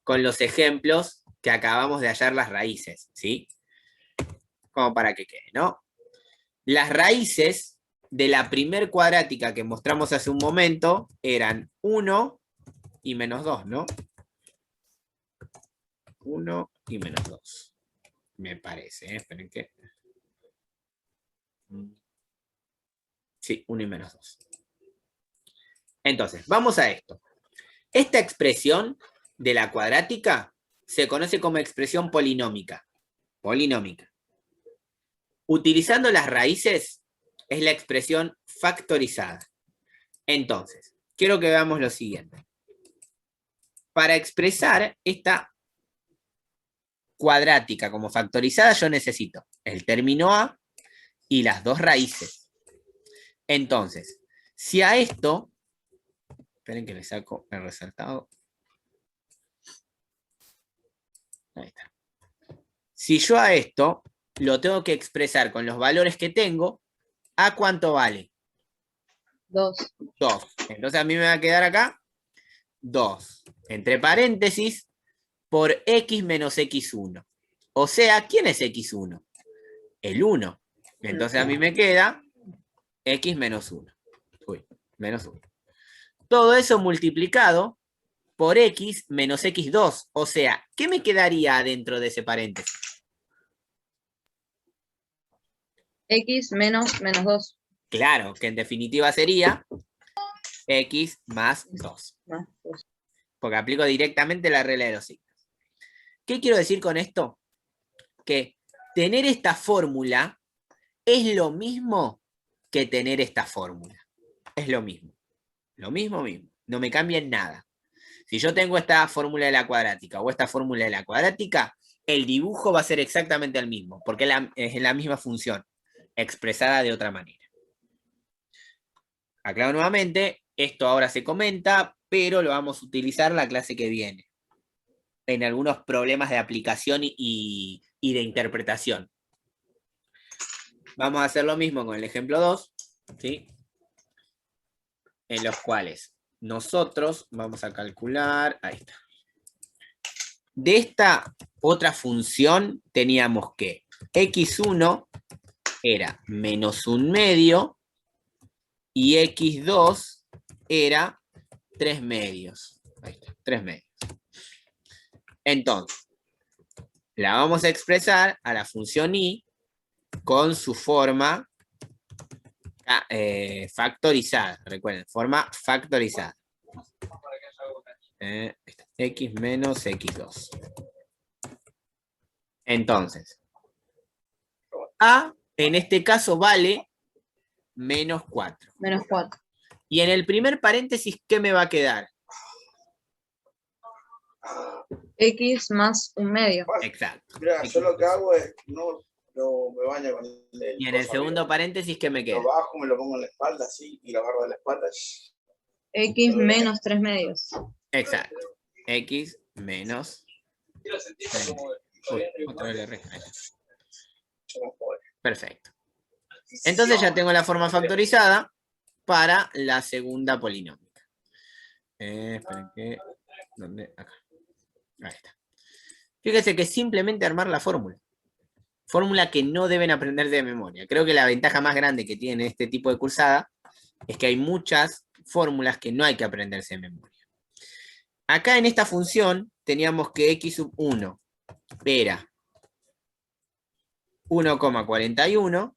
con los ejemplos que acabamos de hallar las raíces, ¿sí? Como para que quede, ¿no? Las raíces de la primer cuadrática que mostramos hace un momento eran 1 y menos 2, ¿no? 1 y menos 2. Me parece, esperen que... Sí, 1 y menos 2. Entonces, vamos a esto. Esta expresión de la cuadrática se conoce como expresión polinómica. Polinómica. Utilizando las raíces es la expresión factorizada. Entonces, quiero que veamos lo siguiente. Para expresar esta cuadrática como factorizada, yo necesito el término a y las dos raíces. Entonces, si a esto, esperen que le saco el resaltado. Ahí está. Si yo a esto lo tengo que expresar con los valores que tengo, ¿a cuánto vale? 2. 2. Entonces a mí me va a quedar acá 2. Entre paréntesis, por x menos x1. O sea, ¿quién es x1? El 1. Entonces a mí me queda x menos 1. Uy, menos 1. Todo eso multiplicado por x menos x2. O sea, ¿qué me quedaría dentro de ese paréntesis? X menos 2. Claro, que en definitiva sería x más 2. Más dos. Porque aplico directamente la regla de los signos. ¿Qué quiero decir con esto? Que tener esta fórmula es lo mismo que tener esta fórmula. Es lo mismo. Lo mismo. No me cambia en nada. Si yo tengo esta fórmula de la cuadrática o esta fórmula de la cuadrática, el dibujo va a ser exactamente el mismo, porque es la misma función, expresada de otra manera. Aclaro nuevamente, esto ahora se comenta, pero lo vamos a utilizar la clase que viene, en algunos problemas de aplicación y de interpretación. Vamos a hacer lo mismo con el ejemplo 2, ¿sí? En los cuales nosotros vamos a calcular, ahí está. De esta otra función teníamos que x1 era menos 1/2 y x2 era 3/2. Ahí está, 3/2. Entonces, la vamos a expresar a la función y con su forma factorizada. Recuerden, forma factorizada. X menos x2. Entonces, a en este caso vale menos 4. Menos 4. Y en el primer paréntesis, ¿qué me va a quedar? X más 1/2. Exacto. Mira, X yo lo que más. hago es no me baño con el Y en el coso segundo arriba. paréntesis, ¿qué me queda? Lo bajo, me lo pongo en la espalda así y lo agarro de la espalda. X menos 3/2. Exacto. X menos. Uy, otra vez le erré. Ahí está. Perfecto. Entonces ya tengo la forma factorizada para la segunda polinómica. Esperen que... ¿Dónde? Acá. Ahí está. Fíjense que simplemente armar la fórmula. Fórmula que no deben aprender de memoria. Creo que la ventaja más grande que tiene este tipo de cursada es que hay muchas fórmulas que no hay que aprenderse de memoria. Acá en esta función teníamos que x1 era 1,41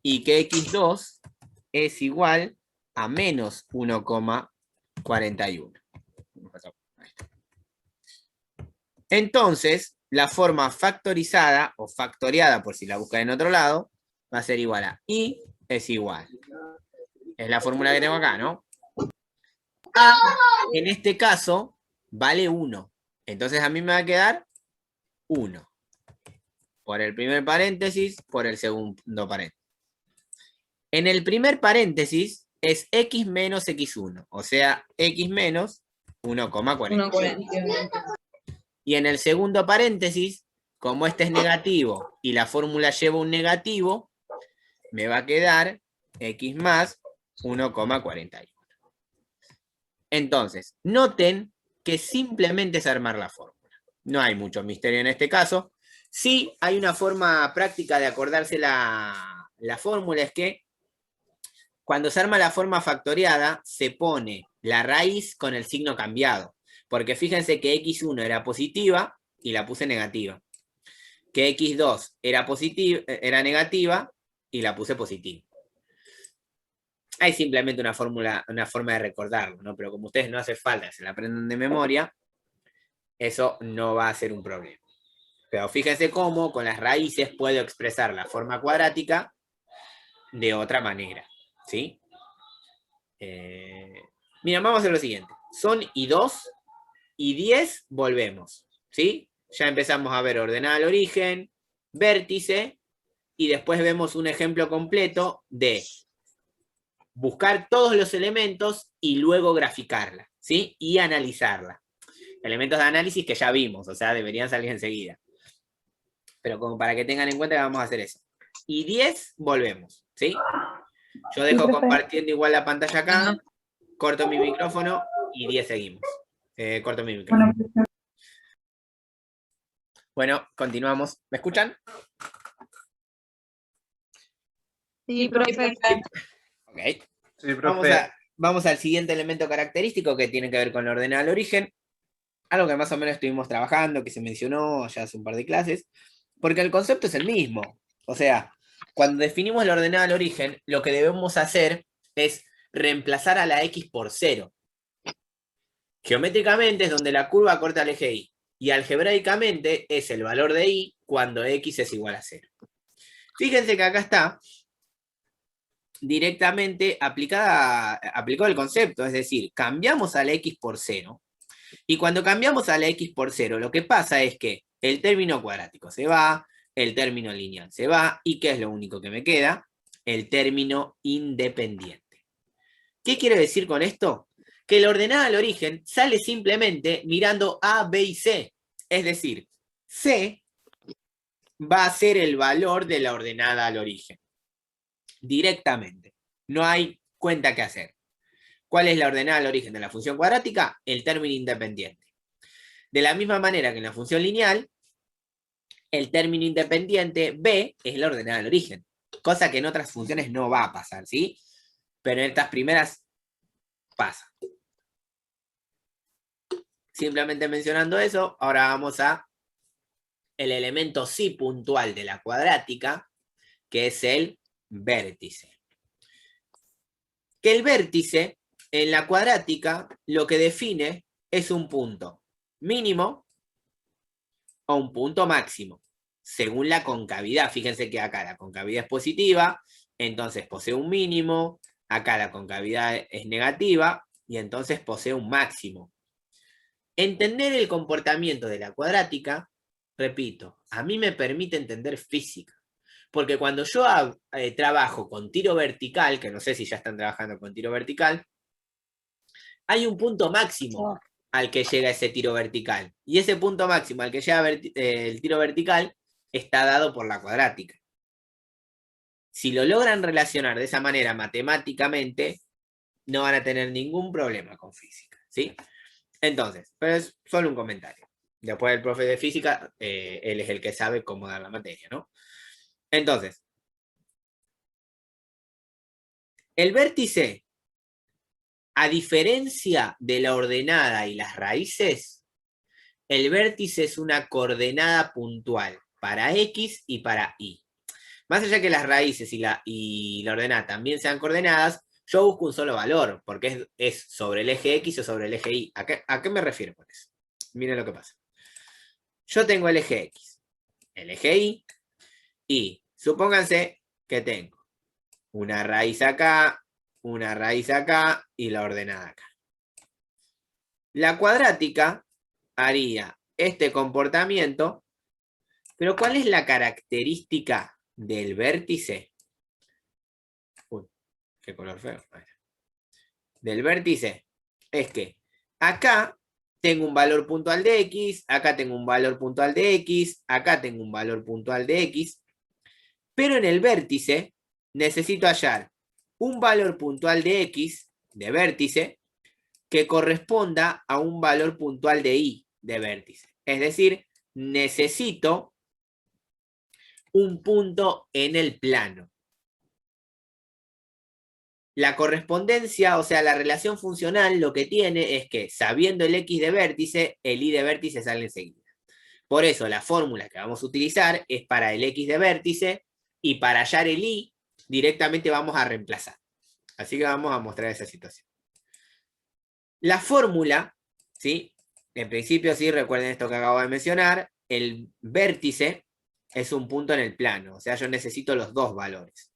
y que x2 es igual a menos 1,41. Entonces, la forma factorizada o factoriada, por si la buscan en otro lado, va a ser igual a y es igual. Es la fórmula que tengo acá, ¿no? A, en este caso, vale 1. Entonces a mí me va a quedar 1. Por el primer paréntesis, por el segundo paréntesis. En el primer paréntesis es x menos x1, o sea, x menos 1,40. 1,41. Y en el segundo paréntesis, como este es negativo y la fórmula lleva un negativo, me va a quedar x más 1,41. Entonces, noten que simplemente es armar la fórmula. No hay mucho misterio en este caso. Sí hay una forma práctica de acordarse la fórmula, es que cuando se arma la forma factoriada, se pone la raíz con el signo cambiado. Porque fíjense que x1 era positiva y la puse negativa. Que x2 era negativa y la puse positiva. Hay simplemente una forma de recordarlo, ¿no? Pero como ustedes no hace falta que se la aprendan de memoria, eso no va a ser un problema. Pero fíjense cómo con las raíces puedo expresar la forma cuadrática de otra manera, ¿sí? Mira, vamos a hacer lo siguiente. Son y 2 y 10 volvemos, ¿sí? Ya empezamos a ver ordenada al origen, vértice, y después vemos un ejemplo completo de buscar todos los elementos y luego graficarla, ¿sí? Y analizarla. Elementos de análisis que ya vimos, o sea, deberían salir enseguida. Pero como para que tengan en cuenta que vamos a hacer eso. Y 10, volvemos, ¿sí? Yo dejo compartiendo igual la pantalla acá, corto mi micrófono y 10 seguimos. Corto mi micrófono. Bueno, continuamos. ¿Me escuchan? Sí, profe. Ok. Sí, profe. Vamos al siguiente elemento característico que tiene que ver con la ordenada al origen. Algo que más o menos estuvimos trabajando, que se mencionó ya hace un par de clases, porque el concepto es el mismo. O sea, cuando definimos la ordenada al origen, lo que debemos hacer es reemplazar a la x por 0. Geométricamente es donde la curva corta el eje y. Y algebraicamente es el valor de y cuando x es igual a 0. Fíjense que acá está directamente aplicado el concepto, es decir, cambiamos a la x por 0. Y cuando cambiamos a la x por 0, lo que pasa es que el término cuadrático se va, el término lineal se va, ¿y qué es lo único que me queda? El término independiente. ¿Qué quiere decir con esto? Que la ordenada al origen sale simplemente mirando A, B y C. Es decir, C va a ser el valor de la ordenada al origen. Directamente. No hay cuenta que hacer. ¿Cuál es la ordenada al origen de la función cuadrática? El término independiente. De la misma manera que en la función lineal, el término independiente B es la ordenada al origen. Cosa que en otras funciones no va a pasar, ¿sí? Pero en estas primeras pasa. Simplemente mencionando eso, ahora vamos a el elemento sí puntual de la cuadrática, que es el vértice. Que el vértice en la cuadrática lo que define es un punto mínimo o un punto máximo, según la concavidad. Fíjense que acá la concavidad es positiva, entonces posee un mínimo, acá la concavidad es negativa, y entonces posee un máximo. Entender el comportamiento de la cuadrática, repito, a mí me permite entender física. Porque cuando yo trabajo con tiro vertical, que no sé si ya están trabajando con tiro vertical, hay un punto máximo al que llega ese tiro vertical. Y ese punto máximo al que llega el tiro vertical está dado por la cuadrática. Si lo logran relacionar de esa manera matemáticamente, no van a tener ningún problema con física, ¿sí? Entonces, pero es solo un comentario. Después el profe de física, él es el que sabe cómo dar la materia, ¿no? Entonces, el vértice, a diferencia de la ordenada y las raíces, el vértice es una coordenada puntual para X y para Y. Más allá que las raíces y la ordenada también sean coordenadas, yo busco un solo valor, porque es sobre el eje X o sobre el eje Y. ¿A qué me refiero con eso? Miren lo que pasa. Yo tengo el eje X, el eje Y, y supónganse que tengo una raíz acá y la ordenada acá. La cuadrática haría este comportamiento, pero ¿cuál es la característica del vértice? Uy, qué color feo. Del vértice es que acá tengo un valor puntual de X, acá tengo un valor puntual de X, acá tengo un valor puntual de X, pero en el vértice necesito hallar un valor puntual de X, de vértice, que corresponda a un valor puntual de Y, de vértice. Es decir, necesito un punto en el plano. La correspondencia, o sea, la relación funcional, lo que tiene es que, sabiendo el X de vértice, el Y de vértice sale enseguida. Por eso, la fórmula que vamos a utilizar es para el X de vértice, y para hallar el Y, directamente vamos a reemplazar. Así que vamos a mostrar esa situación. La fórmula, ¿sí? En principio, sí, recuerden esto que acabo de mencionar, el vértice es un punto en el plano, o sea, yo necesito los dos valores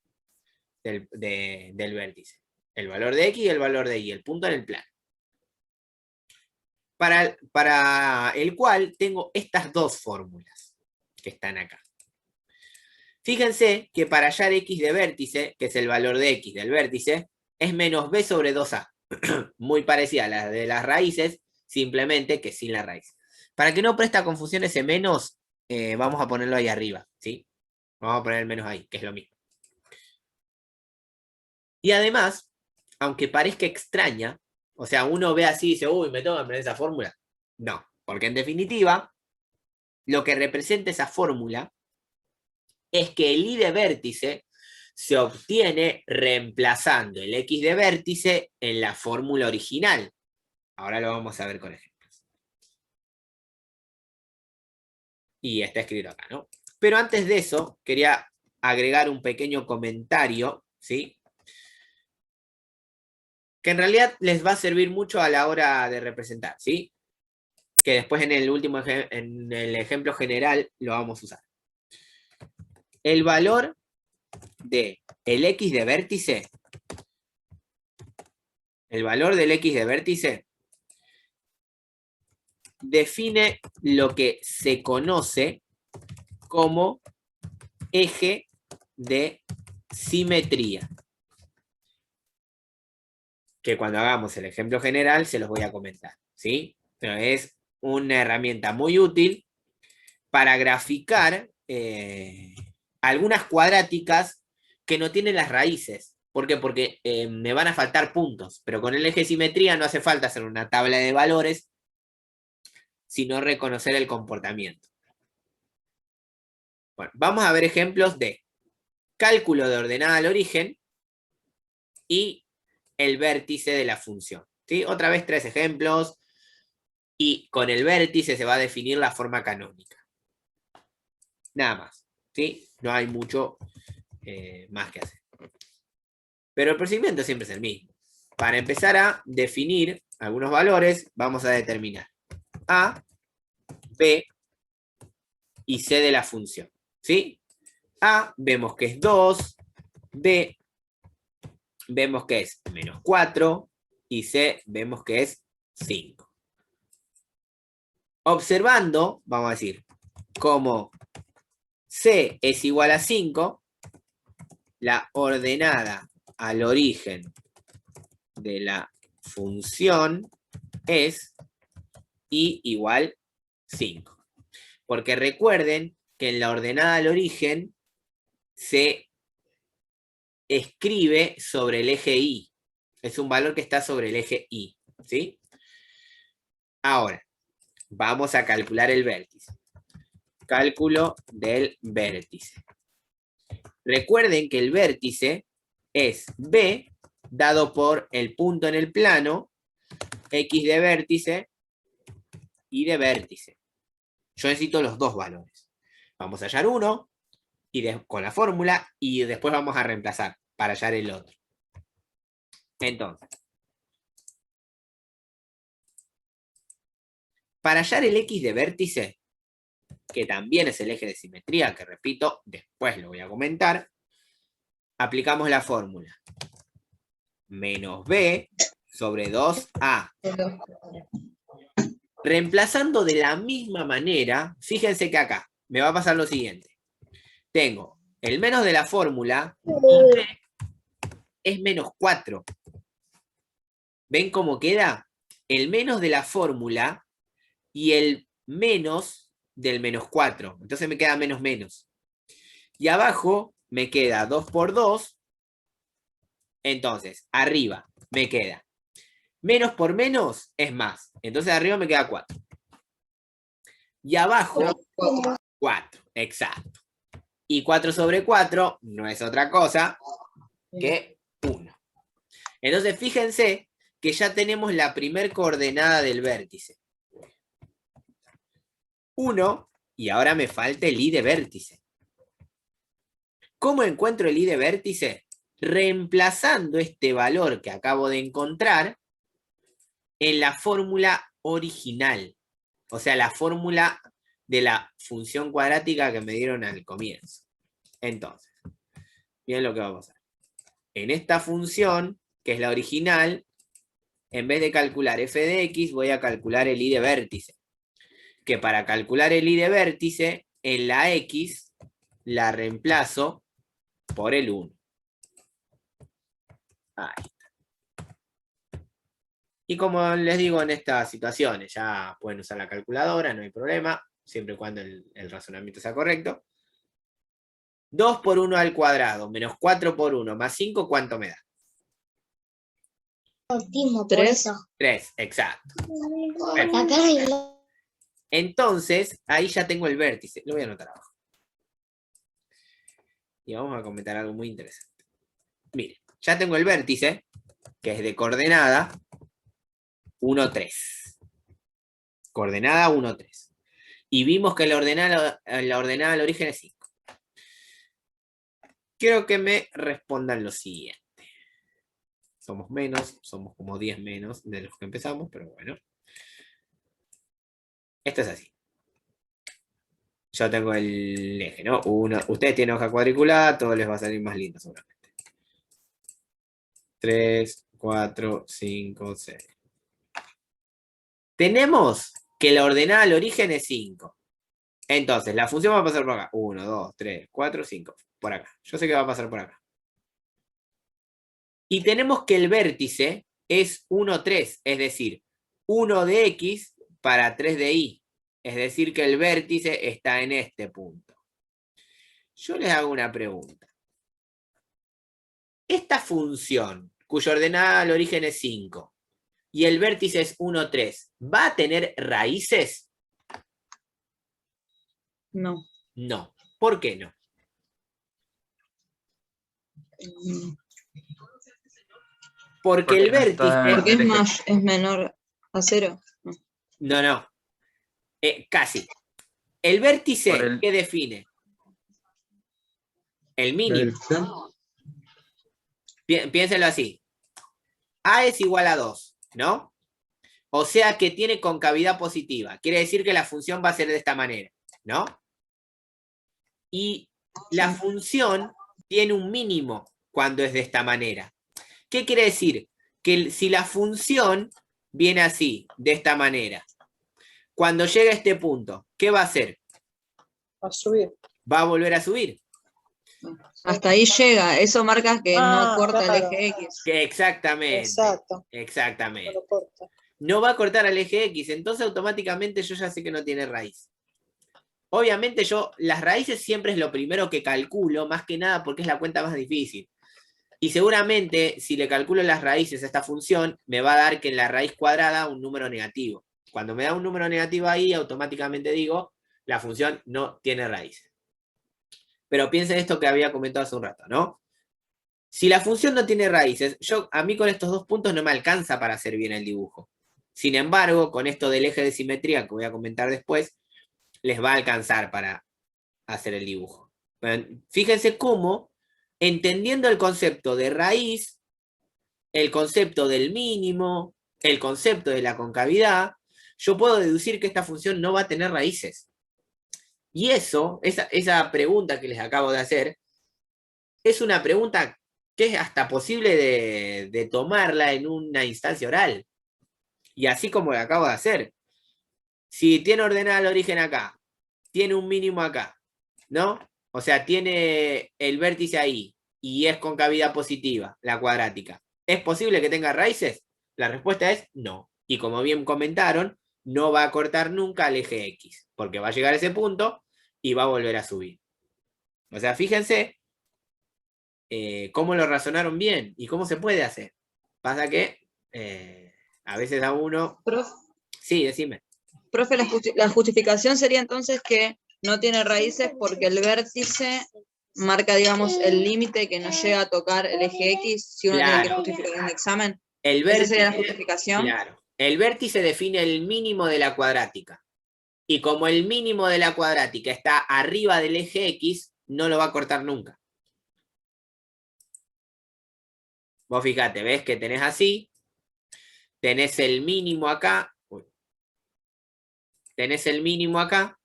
del vértice. El valor de X y el valor de Y, el punto en el plano. Para el cual tengo estas dos fórmulas que están acá. Fíjense que para hallar X de vértice, que es el valor de X del vértice, es menos B sobre 2A. Muy parecida a la de las raíces, simplemente que sin la raíz. Para que no presta confusión ese menos, vamos a ponerlo ahí arriba, ¿sí? Vamos a poner el menos ahí, que es lo mismo. Y además, aunque parezca extraña, o sea, uno ve así y dice, uy, me tengo que aprender esa fórmula. No, porque en definitiva, lo que representa esa fórmula es que el Y de vértice se obtiene reemplazando el X de vértice en la fórmula original. Ahora lo vamos a ver con ejemplos. Y está escrito acá, ¿no? Pero antes de eso, quería agregar un pequeño comentario, ¿sí? Que en realidad les va a servir mucho a la hora de representar, ¿sí? Que después en el último en el ejemplo general lo vamos a usar. El valor de el x de vértice, el valor del x de vértice define lo que se conoce como eje de simetría. Que cuando hagamos el ejemplo general se los voy a comentar, ¿sí? Pero es una herramienta muy útil para graficar algunas cuadráticas que no tienen las raíces. ¿Por qué? Porque me van a faltar puntos, pero con el eje de simetría no hace falta hacer una tabla de valores, sino reconocer el comportamiento. Bueno, vamos a ver ejemplos de cálculo de ordenada al origen y el vértice de la función, ¿sí? Otra vez 3 ejemplos, y con el vértice se va a definir la forma canónica. Nada más, ¿sí? No hay mucho más que hacer. Pero el procedimiento siempre es el mismo. Para empezar a definir algunos valores, vamos a determinar A, B y C de la función, ¿sí? A vemos que es 2, B vemos que es menos 4 y C vemos que es 5. Observando, vamos a decir, como C es igual a 5, la ordenada al origen de la función es I igual 5. Porque recuerden que en la ordenada al origen se escribe sobre el eje Y. Es un valor que está sobre el eje Y, ¿sí? Ahora, vamos a calcular el vértice. Cálculo del vértice. Recuerden que el vértice es B dado por el punto en el plano, X de vértice y de vértice. Yo necesito los dos valores. Vamos a hallar uno con la fórmula y después vamos a reemplazar para hallar el otro. Entonces, para hallar el X de vértice, que también es el eje de simetría, que repito, después lo voy a comentar, aplicamos la fórmula. Menos B sobre 2A. Reemplazando de la misma manera, fíjense que acá me va a pasar lo siguiente. Tengo el menos de la fórmula y B es menos 4. ¿Ven cómo queda? El menos de la fórmula y el menos del menos 4. Entonces me queda menos menos. Y abajo me queda 2 por 2. Entonces, arriba me queda menos por menos es más. Entonces arriba me queda 4. Y abajo 4. Exacto. Y 4 sobre 4 no es otra cosa que 1. Entonces fíjense que ya tenemos la primer coordenada del vértice. 1, y ahora me falta el I de vértice. ¿Cómo encuentro el I de vértice? Reemplazando este valor que acabo de encontrar en la fórmula original. O sea, la fórmula de la función cuadrática que me dieron al comienzo. Entonces, miren lo que vamos a hacer. En esta función, que es la original, en vez de calcular f de x, voy a calcular el I de vértice. Que para calcular el I de vértice, en la x la reemplazo por el 1. Ahí está. Y como les digo, en estas situaciones ya pueden usar la calculadora, no hay problema, siempre y cuando el razonamiento sea correcto. 2 por 1 al cuadrado, menos 4 por 1, más 5, ¿cuánto me da? Óptimo, por 3. eso. 3, exacto. Acá hay Entonces, ahí ya tengo el vértice. Lo voy a anotar abajo. Y vamos a comentar algo muy interesante. Miren, ya tengo el vértice, que es de coordenada 1, 3. Coordenada 1, 3. Y vimos que la ordenada al origen es 5. quiero que me respondan lo siguiente. Somos menos, somos como 10 menos de los que empezamos, pero bueno. Esto es así. Yo tengo el eje, ¿no? Ustedes tienen hoja cuadriculada, todo les va a salir más lindo seguramente. 3, 4, 5, 6. Tenemos que la ordenada al origen es 5. Entonces, la función va a pasar por acá. 1, 2, 3, 4, 5. Por acá. Yo sé que va a pasar por acá. Y tenemos que el vértice es 1, 3. Es decir, 1 de X para 3 de Y. Es decir, que el vértice está en este punto. Yo les hago una pregunta. Esta función, cuya ordenada al origen es 5, y el vértice es 1, 3, ¿va a tener raíces? No. No. ¿Por qué no? Porque el vértice... Porque es menor a 0. No. No. Casi. El vértice, Por el- ¿qué define? El la mínimo. dirección. Piénsenlo así. A es igual a 2, ¿no? O sea que tiene concavidad positiva. Quiere decir que la función va a ser de esta manera, ¿no? Y la función tiene un mínimo cuando es de esta manera. ¿Qué quiere decir? Que si la función viene así, de esta manera, cuando llega a este punto, ¿qué va a hacer? A subir. Va a volver a subir. Hasta ahí llega. Eso marca que no corta claro. el eje X. Exactamente. Exacto. Exactamente. Lo corta. No va a cortar al eje X, entonces automáticamente yo ya sé que no tiene raíz. Obviamente yo, las raíces siempre es lo primero que calculo, más que nada porque es la cuenta más difícil. Y seguramente, si le calculo las raíces a esta función, me va a dar que en la raíz cuadrada un número negativo. Cuando me da un número negativo ahí, automáticamente digo, la función no tiene raíces. Pero piensen esto que había comentado hace un rato, ¿no? Si la función no tiene raíces, a mí con estos dos puntos no me alcanza para hacer bien el dibujo. Sin embargo, con esto del eje de simetría, que voy a comentar después, les va a alcanzar para hacer el dibujo. Bueno, fíjense cómo, entendiendo el concepto de raíz, el concepto del mínimo, el concepto de la concavidad, yo puedo deducir que esta función no va a tener raíces. Y eso, esa pregunta que les acabo de hacer, es una pregunta que es hasta posible de tomarla en una instancia oral. Y así como lo acabo de hacer. Si tiene ordenada el origen acá, tiene un mínimo acá, ¿no? O sea, tiene el vértice ahí y es concavidad positiva, la cuadrática. ¿Es posible que tenga raíces? La respuesta es no. Y como bien comentaron, no va a cortar nunca al eje X, porque va a llegar a ese punto y va a volver a subir. O sea, fíjense cómo lo razonaron bien y cómo se puede hacer. Pasa que a veces a uno... Sí, decime. Profe, la justificación sería entonces que no tiene raíces porque el vértice marca, digamos, el límite que no llega a tocar el eje X si uno tiene que justificar un examen. El vértice, ¿Esa sería la justificación? Claro. El vértice define el mínimo de la cuadrática. Y como el mínimo de la cuadrática está arriba del eje X, no lo va a cortar nunca. Vos fíjate, ves que tenés así, tenés el mínimo acá, tenés el mínimo acá,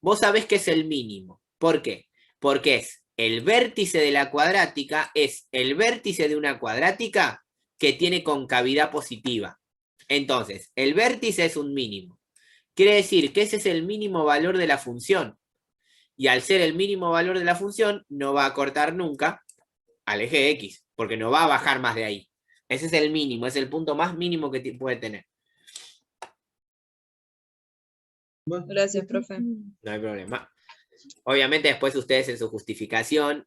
vos sabés que es el mínimo. ¿Por qué? Porque es el vértice de la cuadrática, es el vértice de una cuadrática que tiene concavidad positiva. Entonces, el vértice es un mínimo. Quiere decir que ese es el mínimo valor de la función. Y al ser el mínimo valor de la función, no va a cortar nunca al eje X, porque no va a bajar más de ahí. Ese es el mínimo, es el punto más mínimo que puede tener. Gracias, profe. No hay problema. Obviamente después ustedes en su justificación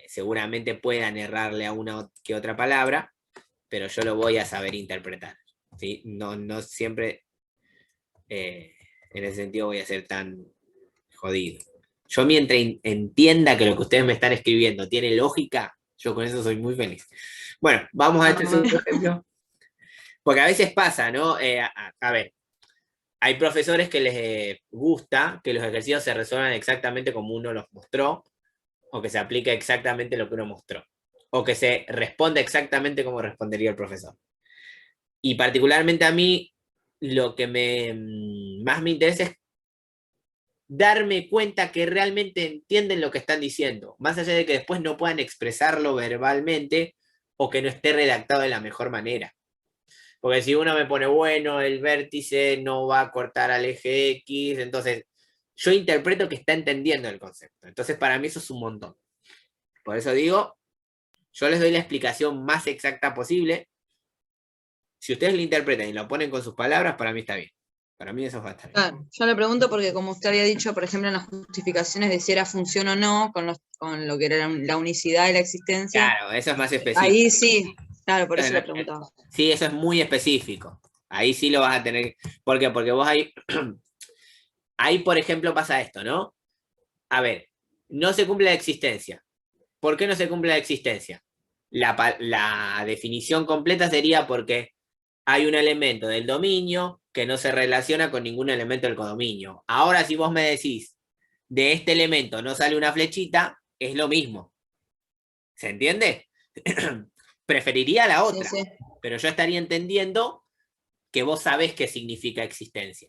seguramente puedan errarle a una que otra palabra, pero yo lo voy a saber interpretar. ¿Sí? No siempre en ese sentido voy a ser tan jodido. Yo mientras entienda que lo que ustedes me están escribiendo tiene lógica, yo con eso soy muy feliz. Bueno, vamos a este segundo ejemplo. Porque a veces pasa, ¿no? A ver, hay profesores que les gusta que los ejercicios se resuelvan exactamente como uno los mostró, o que se aplique exactamente lo que uno mostró, o que se responda exactamente como respondería el profesor. Y particularmente a mí, lo que más me interesa es darme cuenta que realmente entienden lo que están diciendo, más allá de que después no puedan expresarlo verbalmente o que no esté redactado de la mejor manera. Porque si uno me pone, bueno, el vértice no va a cortar al eje X, entonces yo interpreto que está entendiendo el concepto. Entonces para mí eso es un montón. Por eso digo, yo les doy la explicación más exacta posible. Si ustedes lo interpretan y lo ponen con sus palabras, para mí está bien. Para mí eso va a estar bien. Claro, yo le pregunto porque como usted había dicho, por ejemplo, en las justificaciones de si era función o no, con lo que era la unicidad y la existencia, Claro, eso es más específico. ahí sí, claro, por eso le preguntaba. Sí, eso es muy específico. Ahí sí lo vas a tener. ¿Por qué? Porque vos ahí, ahí, por ejemplo, pasa esto, ¿no? A ver, no se cumple la existencia. ¿Por qué no se cumple la existencia? La definición completa sería porque hay un elemento del dominio que no se relaciona con ningún elemento del codominio. Ahora, si vos me decís, de este elemento no sale una flechita, es lo mismo. ¿Se entiende? Preferiría la otra, Sí, sí. pero yo estaría entendiendo que vos sabés qué significa existencia.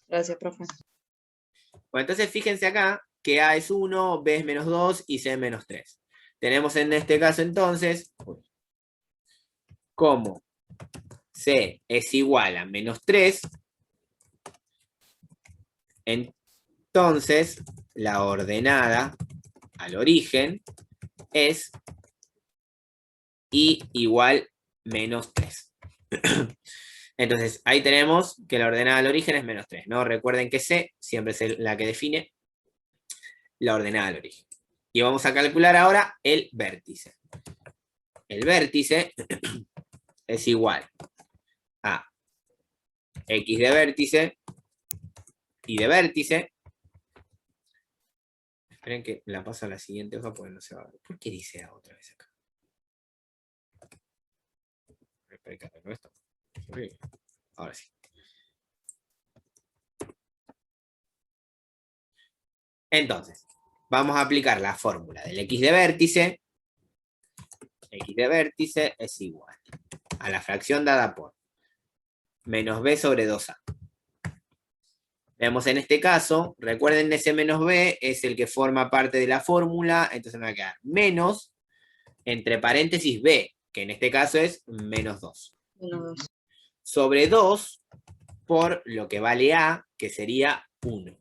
Gracias, profe. Bueno, entonces fíjense acá que A es 1, B es menos 2 y C es menos 3. Tenemos en este caso entonces, como C es igual a menos 3, entonces la ordenada al origen es I igual menos 3. Entonces, ahí tenemos que la ordenada al origen es menos 3, ¿no? Recuerden que C siempre es la que define la ordenada al origen. Y vamos a calcular ahora el vértice. El vértice es igual a X de vértice y de vértice. Esperen que la paso a la siguiente hoja porque no se va a ver. ¿Por qué dice A otra vez acá? Esperen que arreglo esto. Ahora sí. Entonces, vamos a aplicar la fórmula del X de vértice. X de vértice es igual a la fracción dada por menos B sobre 2A. Vemos en este caso, recuerden ese menos B es el que forma parte de la fórmula, entonces me va a quedar menos, entre paréntesis B, que en este caso es menos 2. Sobre 2 por lo que vale A, que sería 1.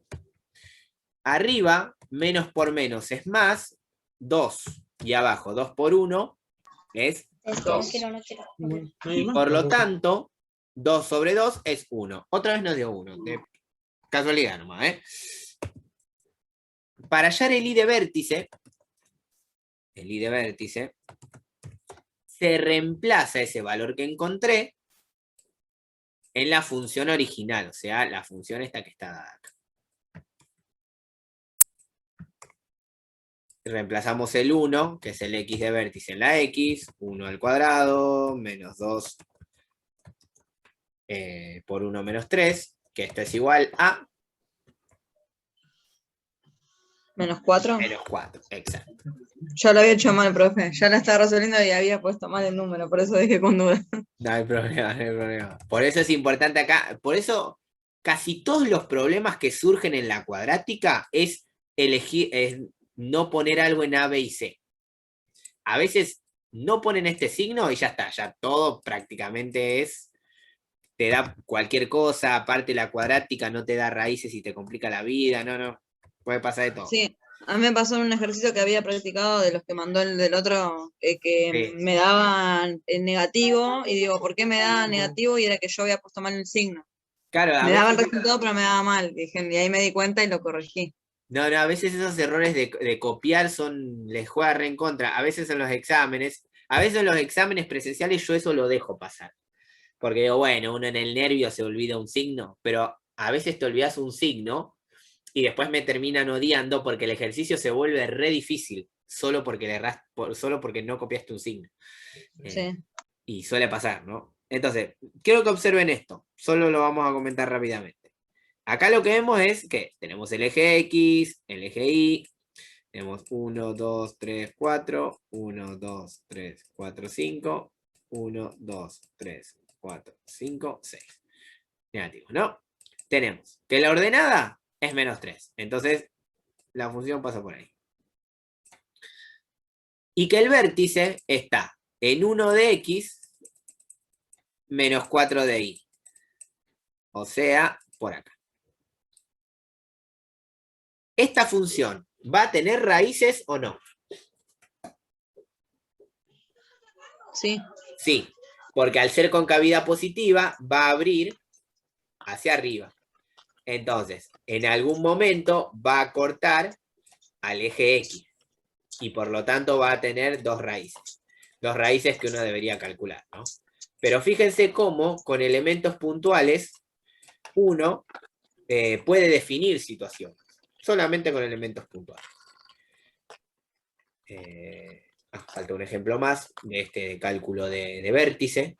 Arriba, menos por menos es más, 2. Y abajo, 2 por 1 es 2. No quiero. Y por lo tanto, 2 sobre 2 es 1. Otra vez nos dio 1. De casualidad nomás, ¿eh? Para hallar el I de vértice, se reemplaza ese valor que encontré en la función original, o sea, la función esta que está dada acá. Reemplazamos el 1, que es el X de vértice en la X, 1 al cuadrado, menos 2 por 1 menos 3, que esto es igual a... ¿Menos 4? Menos 4, exacto. Ya lo había hecho mal, profe. Ya la estaba resolviendo y había puesto mal el número, por eso dije con duda. No hay problema, no hay problema. Por eso es importante acá, por eso casi todos los problemas que surgen en la cuadrática es elegir, es no poner algo en A, B y C. A veces no ponen este signo y ya está, ya todo prácticamente es, te da cualquier cosa, aparte la cuadrática no te da raíces y te complica la vida, no, puede pasar de todo. Sí, a mí me pasó en un ejercicio que había practicado de los que mandó el del otro, que Sí. me daban el negativo, y digo, ¿por qué me daba negativo? Y era que yo había puesto mal el signo. Claro, a Me daba el veces, resultado, pero me daba mal. Dije, y ahí me di cuenta y lo corregí. no, a veces esos errores de copiar les juega re en contra. A veces en los exámenes presenciales yo eso lo dejo pasar. Porque digo, bueno, uno en el nervio se olvida un signo, pero a veces te olvidas un signo y después me terminan odiando porque el ejercicio se vuelve re difícil solo porque no copiaste un signo. Sí. Y suele pasar, ¿no? Entonces, quiero que observen esto. Solo lo vamos a comentar rápidamente. Acá lo que vemos es que tenemos el eje X, el eje Y, tenemos 1, 2, 3, 4, 1, 2, 3, 4, 5, 1, 2, 3, 4, 5, 6. Negativo, ¿no? Tenemos que la ordenada es menos 3. Entonces, la función pasa por ahí. Y que el vértice está en 1 de X menos 4 de Y. O sea, por acá. ¿Esta función va a tener raíces o no? Sí. Sí, porque al ser con cavidad positiva va a abrir hacia arriba. Entonces, en algún momento va a cortar al eje X. Y por lo tanto va a tener dos raíces. Dos raíces que uno debería calcular, ¿no? Pero fíjense cómo con elementos puntuales uno puede definir situaciones. Solamente con elementos puntuales. Falta un ejemplo más de este cálculo de vértice.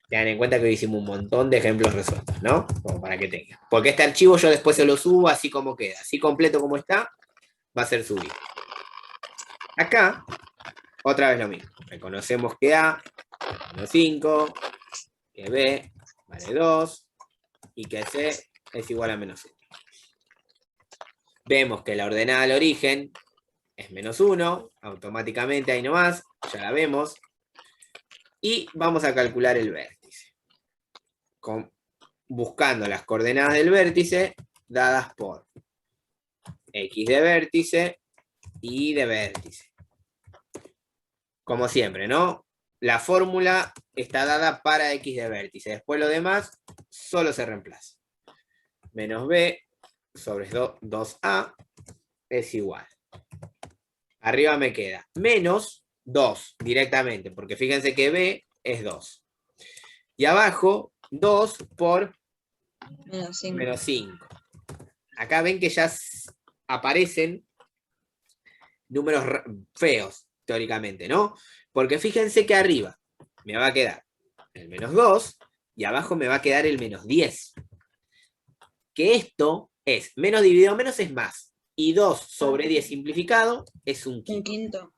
Tengan en cuenta que hoy hicimos un montón de ejemplos resueltos, ¿no? Como para que tengan. Porque este archivo yo después se lo subo así como queda. Así completo como está, va a ser subido. Acá, otra vez lo mismo. Reconocemos que A vale 5, que B vale 2 y que C es igual a menos 1. Vemos que la ordenada al origen es menos 1, automáticamente ahí nomás, ya la vemos. Y vamos a calcular el vértice. Buscando las coordenadas del vértice dadas por X de vértice y de vértice. Como siempre, ¿no? La fórmula está dada para X de vértice. Después lo demás solo se reemplaza. Menos B sobre 2A es igual. Arriba me queda menos 2 directamente, porque fíjense que B es 2. Y abajo 2 por menos 5. Acá ven que ya aparecen números feos, teóricamente, ¿no? Porque fíjense que arriba me va a quedar el menos 2 y abajo me va a quedar el menos 10. Que esto es menos dividido menos es más. Y 2 sobre 10 simplificado es un quinto. Un quinto.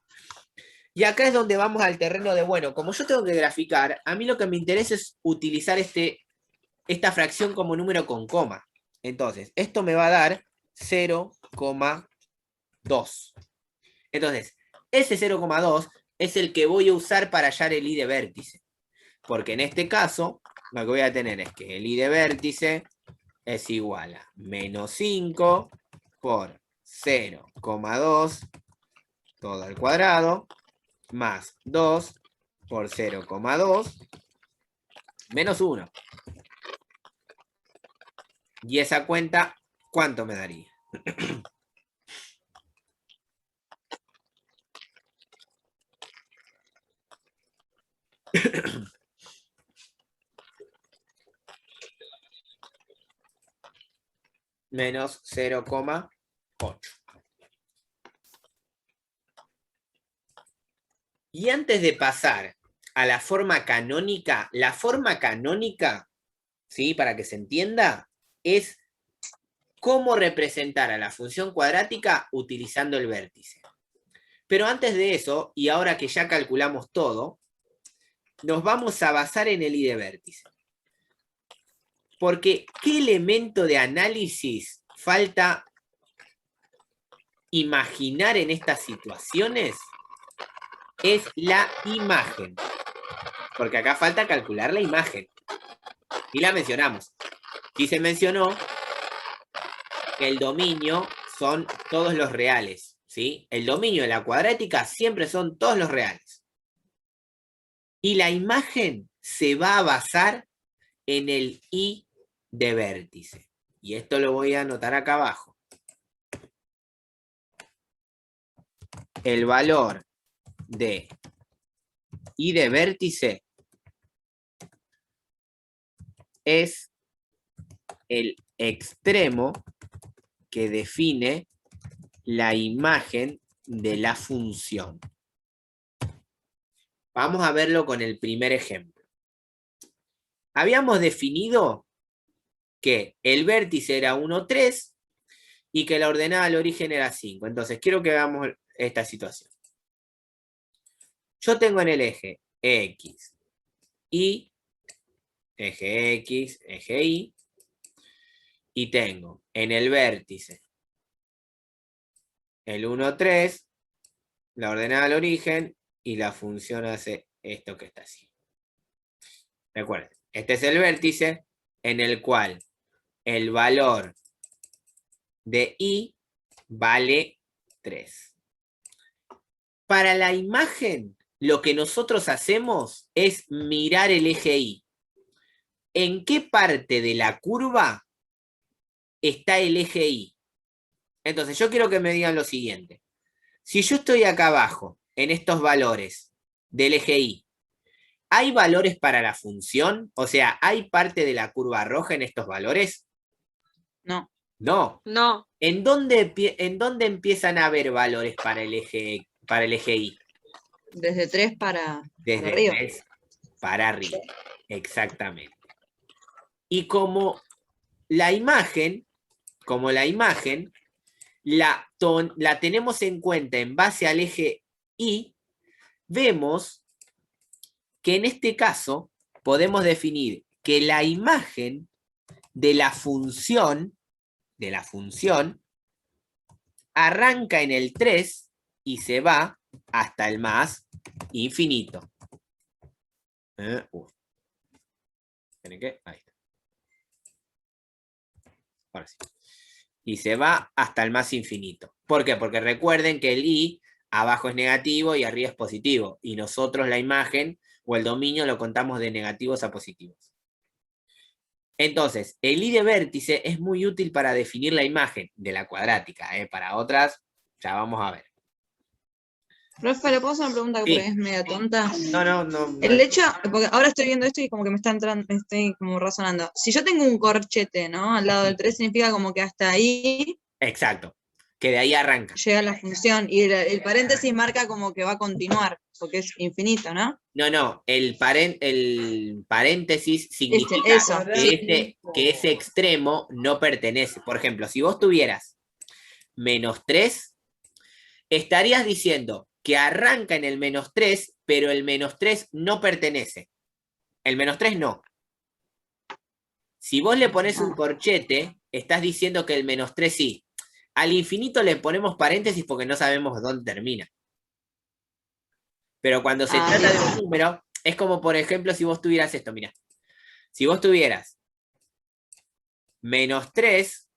Y acá es donde vamos al terreno de, bueno, como yo tengo que graficar, a mí lo que me interesa es utilizar esta fracción como número con coma. Entonces, esto me va a dar 0,2. Entonces, ese 0,2 es el que voy a usar para hallar el I de vértice. Porque en este caso, lo que voy a tener es que el I de vértice es igual a menos 5 por 0,2 todo al cuadrado, más 2 por 0,2 menos 1. Y esa cuenta, ¿cuánto me daría? Menos 0,8. Y antes de pasar a la forma canónica, ¿sí? Para que se entienda, es cómo representar a la función cuadrática utilizando el vértice. Pero antes de eso, y ahora que ya calculamos todo, nos vamos a basar en el I de vértice. Porque, ¿qué elemento de análisis falta imaginar en estas situaciones? Es la imagen. Porque acá falta calcular la imagen. Y la mencionamos. Sí se mencionó que el dominio son todos los reales, ¿sí? El dominio de la cuadrática siempre son todos los reales. Y la imagen se va a basar en el I de vértice. Y esto lo voy a anotar acá abajo. El valor de I de vértice es el extremo que define la imagen de la función. Vamos a verlo con el primer ejemplo. Habíamos definido que el vértice era 1, 3 y que la ordenada al origen era 5. Entonces, quiero que veamos esta situación. Yo tengo en el eje X, Y, eje X, eje Y, y tengo en el vértice el 1, 3, la ordenada al origen, y la función hace esto que está así. Recuerden, este es el vértice en el cual el valor de Y vale 3. Para la imagen, lo que nosotros hacemos es mirar el eje Y. ¿En qué parte de la curva está el eje Y? Entonces, yo quiero que me digan lo siguiente. Si yo estoy acá abajo, en estos valores del eje Y, ¿hay valores para la función? O sea, ¿hay parte de la curva roja en estos valores? No. No. No. ¿En dónde empiezan a haber valores para el eje Y? Desde 3 para Desde arriba. 3 para arriba. Exactamente. Y como la imagen la tenemos en cuenta en base al eje Y, vemos que en este caso podemos definir que la imagen de la función arranca en el 3 y se va hasta el más infinito. ¿Tienen qué? Ahí está. Ahora sí. Y se va hasta el más infinito. ¿Por qué? Porque recuerden que el I abajo es negativo y arriba es positivo. Y nosotros la imagen o el dominio lo contamos de negativos a positivos. Entonces, el I de vértice es muy útil para definir la imagen de la cuadrática. Para otras, ya vamos a ver. Profe, ¿le puedo hacer una pregunta que Sí. por ahí es media tonta? No. El hecho, porque ahora estoy viendo esto y como que me está entrando, estoy como razonando. Si yo tengo un corchete, ¿no? Al lado del 3 significa como que hasta ahí Exacto. Que de ahí arranca. llega la función y el paréntesis marca como que va a continuar, porque es infinito, ¿no? No. El paréntesis significa Eso, que ese extremo no pertenece. Por ejemplo, si vos tuvieras -3, estarías diciendo que arranca en el -3, pero el -3 no pertenece. El -3 no. Si vos le pones un corchete, estás diciendo que el -3 sí. Al infinito le ponemos paréntesis porque no sabemos dónde termina. Pero cuando se trata de un número, es como, por ejemplo, si vos tuvieras esto, mira. Si vos tuvieras -3,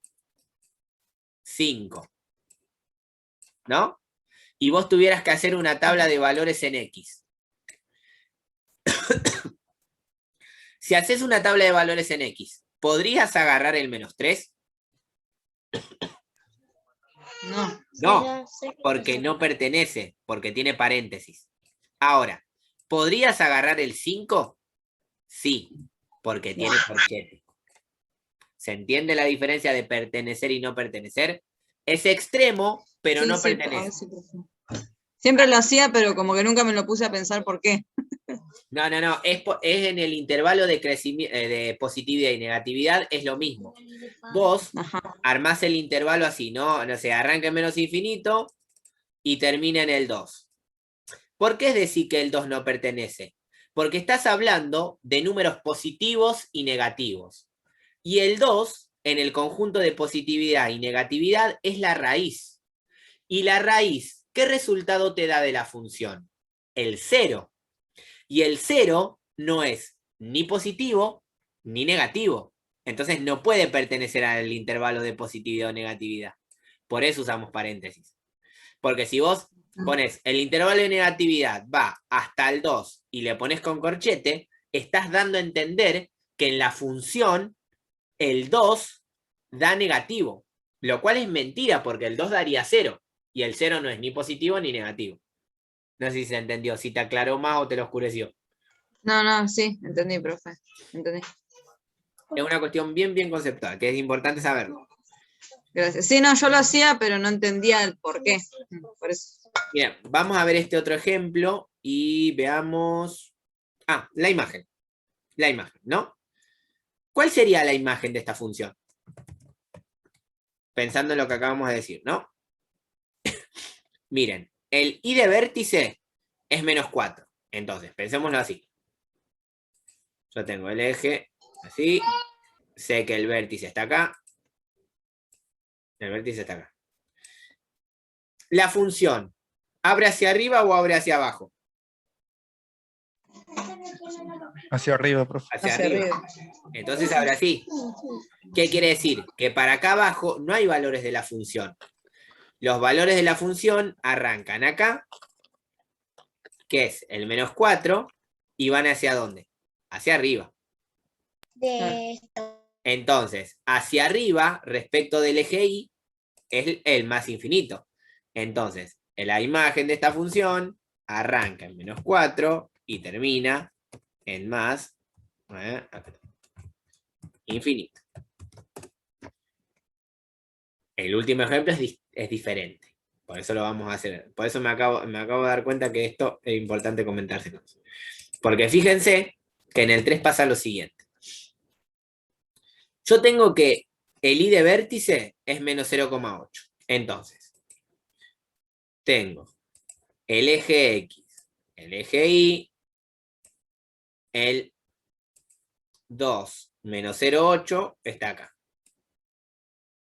5, ¿no? Y vos tuvieras que hacer una tabla de valores en X. Si haces una tabla de valores en X, ¿podrías agarrar el -3? No, porque no pertenece, porque tiene paréntesis. Ahora, ¿podrías agarrar el 5? Sí, porque tiene corchete. ¿Se entiende la diferencia de pertenecer y no pertenecer? Es extremo, pero Sí, no sí, pertenece. sí, profe. Siempre lo hacía, pero como que nunca me lo puse a pensar por qué. No, es en el intervalo de crecimiento, de positividad y negatividad, es lo mismo. Vos armás el intervalo así, ¿no? No sé, arranca en menos infinito y termina en el 2. ¿Por qué es decir que el 2 no pertenece? Porque estás hablando de números positivos y negativos. Y el 2, en el conjunto de positividad y negatividad, es la raíz. Y la raíz, ¿qué resultado te da de la función? El 0. Y el 0 no es ni positivo ni negativo. Entonces no puede pertenecer al intervalo de positividad o negatividad. Por eso usamos paréntesis. Porque si vos pones el intervalo de negatividad va hasta el 2 y le pones con corchete, estás dando a entender que en la función el 2 da negativo. Lo cual es mentira porque el 2 daría 0. Y el 0 no es ni positivo ni negativo. No sé si se entendió, si te aclaró más o te lo oscureció. No, sí, entendí, profe. Entendí. Es una cuestión bien conceptual, que es importante saberlo. Gracias. Sí, no, yo lo hacía, pero no entendía el por qué. Por eso. Bien, vamos a ver este otro ejemplo y veamos... la imagen. La imagen, ¿no? ¿Cuál sería la imagen de esta función? Pensando en lo que acabamos de decir, ¿no? Miren, el y de vértice es menos 4. Entonces, pensémoslo así. Yo tengo el eje así. Sé que el vértice está acá. El vértice está acá. La función, ¿abre hacia arriba o abre hacia abajo? Hacia arriba, profe. Hacia arriba. Entonces abre así. ¿Qué quiere decir? Que para acá abajo no hay valores de la función. Los valores de la función arrancan acá, que es el menos 4, y van hacia dónde? Hacia arriba. Entonces, hacia arriba, respecto del eje y, es el más infinito. Entonces, la imagen de esta función arranca en menos 4 y termina en más infinito. El último ejemplo es diferente. Por eso lo vamos a hacer. Por eso me acabo de dar cuenta que esto es importante comentárselo. Porque fíjense que en el 3 pasa lo siguiente. Yo tengo que el y de vértice es menos 0,8. Entonces, tengo el eje X, el eje Y, el 2 menos 0,8 está acá.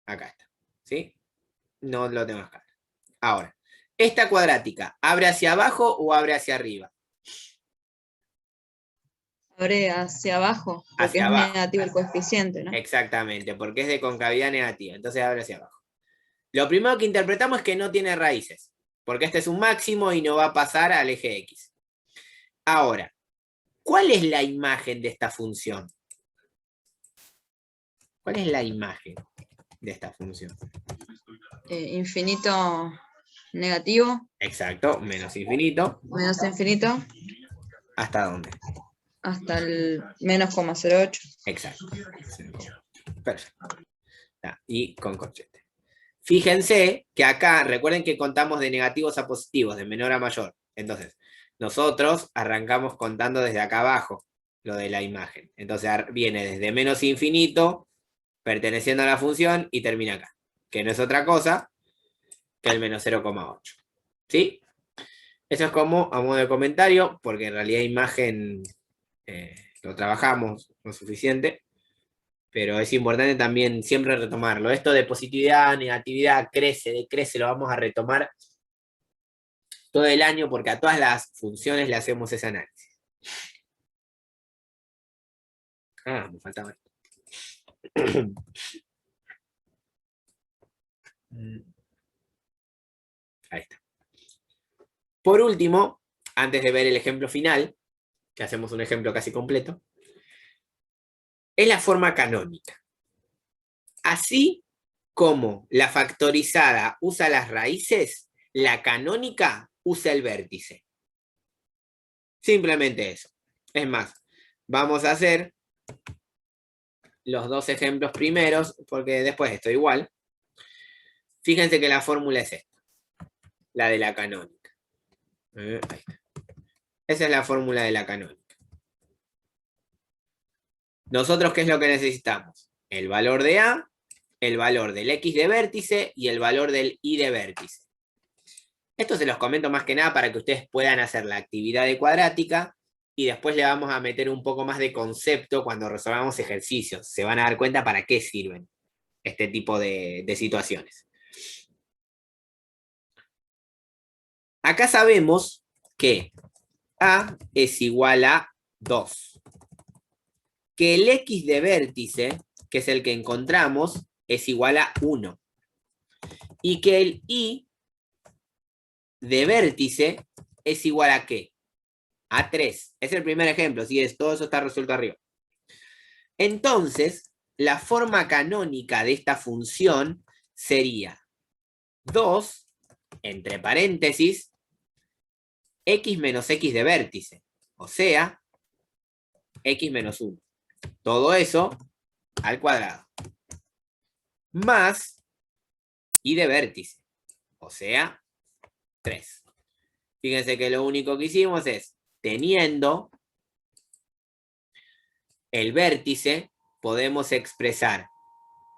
Acá está. ¿Sí? No lo tengo acá. Ahora, esta cuadrática, ¿abre hacia abajo o abre hacia arriba? Abre hacia abajo, porque Hacia es abajo. negativo el coeficiente, ¿no? Exactamente, porque es de concavidad negativa. Entonces abre hacia abajo. Lo primero que interpretamos es que no tiene raíces, porque este es un máximo y no va a pasar al eje X. Ahora, ¿cuál es la imagen de esta función? ¿Cuál es la imagen de esta función? Infinito negativo, Exacto, menos infinito. menos infinito, ¿Hasta dónde? hasta el menos 0,08. Exacto. Perfecto. Y con corchete. Fíjense que acá, recuerden que contamos de negativos a positivos, de menor a mayor. Entonces, nosotros arrancamos contando desde acá abajo lo de la imagen. Entonces viene desde menos infinito, perteneciendo a la función, y termina acá. Que no es otra cosa que el menos 0,8. ¿Sí? Eso es como a modo de comentario, porque en realidad imagen lo trabajamos lo suficiente. Pero es importante también siempre retomarlo. Esto de positividad, negatividad, crece, decrece, lo vamos a retomar todo el año porque a todas las funciones le hacemos ese análisis. Me faltaba esto. Ahí está. Por último, antes de ver el ejemplo final, que hacemos un ejemplo casi completo, es la forma canónica. Así como la factorizada usa las raíces, la canónica usa el vértice. Simplemente eso. Es más, vamos a hacer los dos ejemplos primeros, porque después esto igual. Fíjense que la fórmula es esta, la de la canónica. Ahí está. Esa es la fórmula de la canónica. Nosotros, ¿qué es lo que necesitamos? El valor de A, el valor del X de vértice y el valor del Y de vértice. Esto se los comento más que nada para que ustedes puedan hacer la actividad de cuadrática y después le vamos a meter un poco más de concepto cuando resolvamos ejercicios. Se van a dar cuenta para qué sirven este tipo de situaciones. Acá sabemos que A es igual a 2. Que el X de vértice, que es el que encontramos, es igual a 1. Y que el Y de vértice es igual a ¿qué? A 3. Es el primer ejemplo, ¿sí? Todo eso está resuelto arriba. Entonces, la forma canónica de esta función sería 2, entre paréntesis, X menos X de vértice. O sea, X menos 1. Todo eso al cuadrado. Más Y de vértice. O sea, 3. Fíjense que lo único que hicimos es, teniendo el vértice, podemos expresar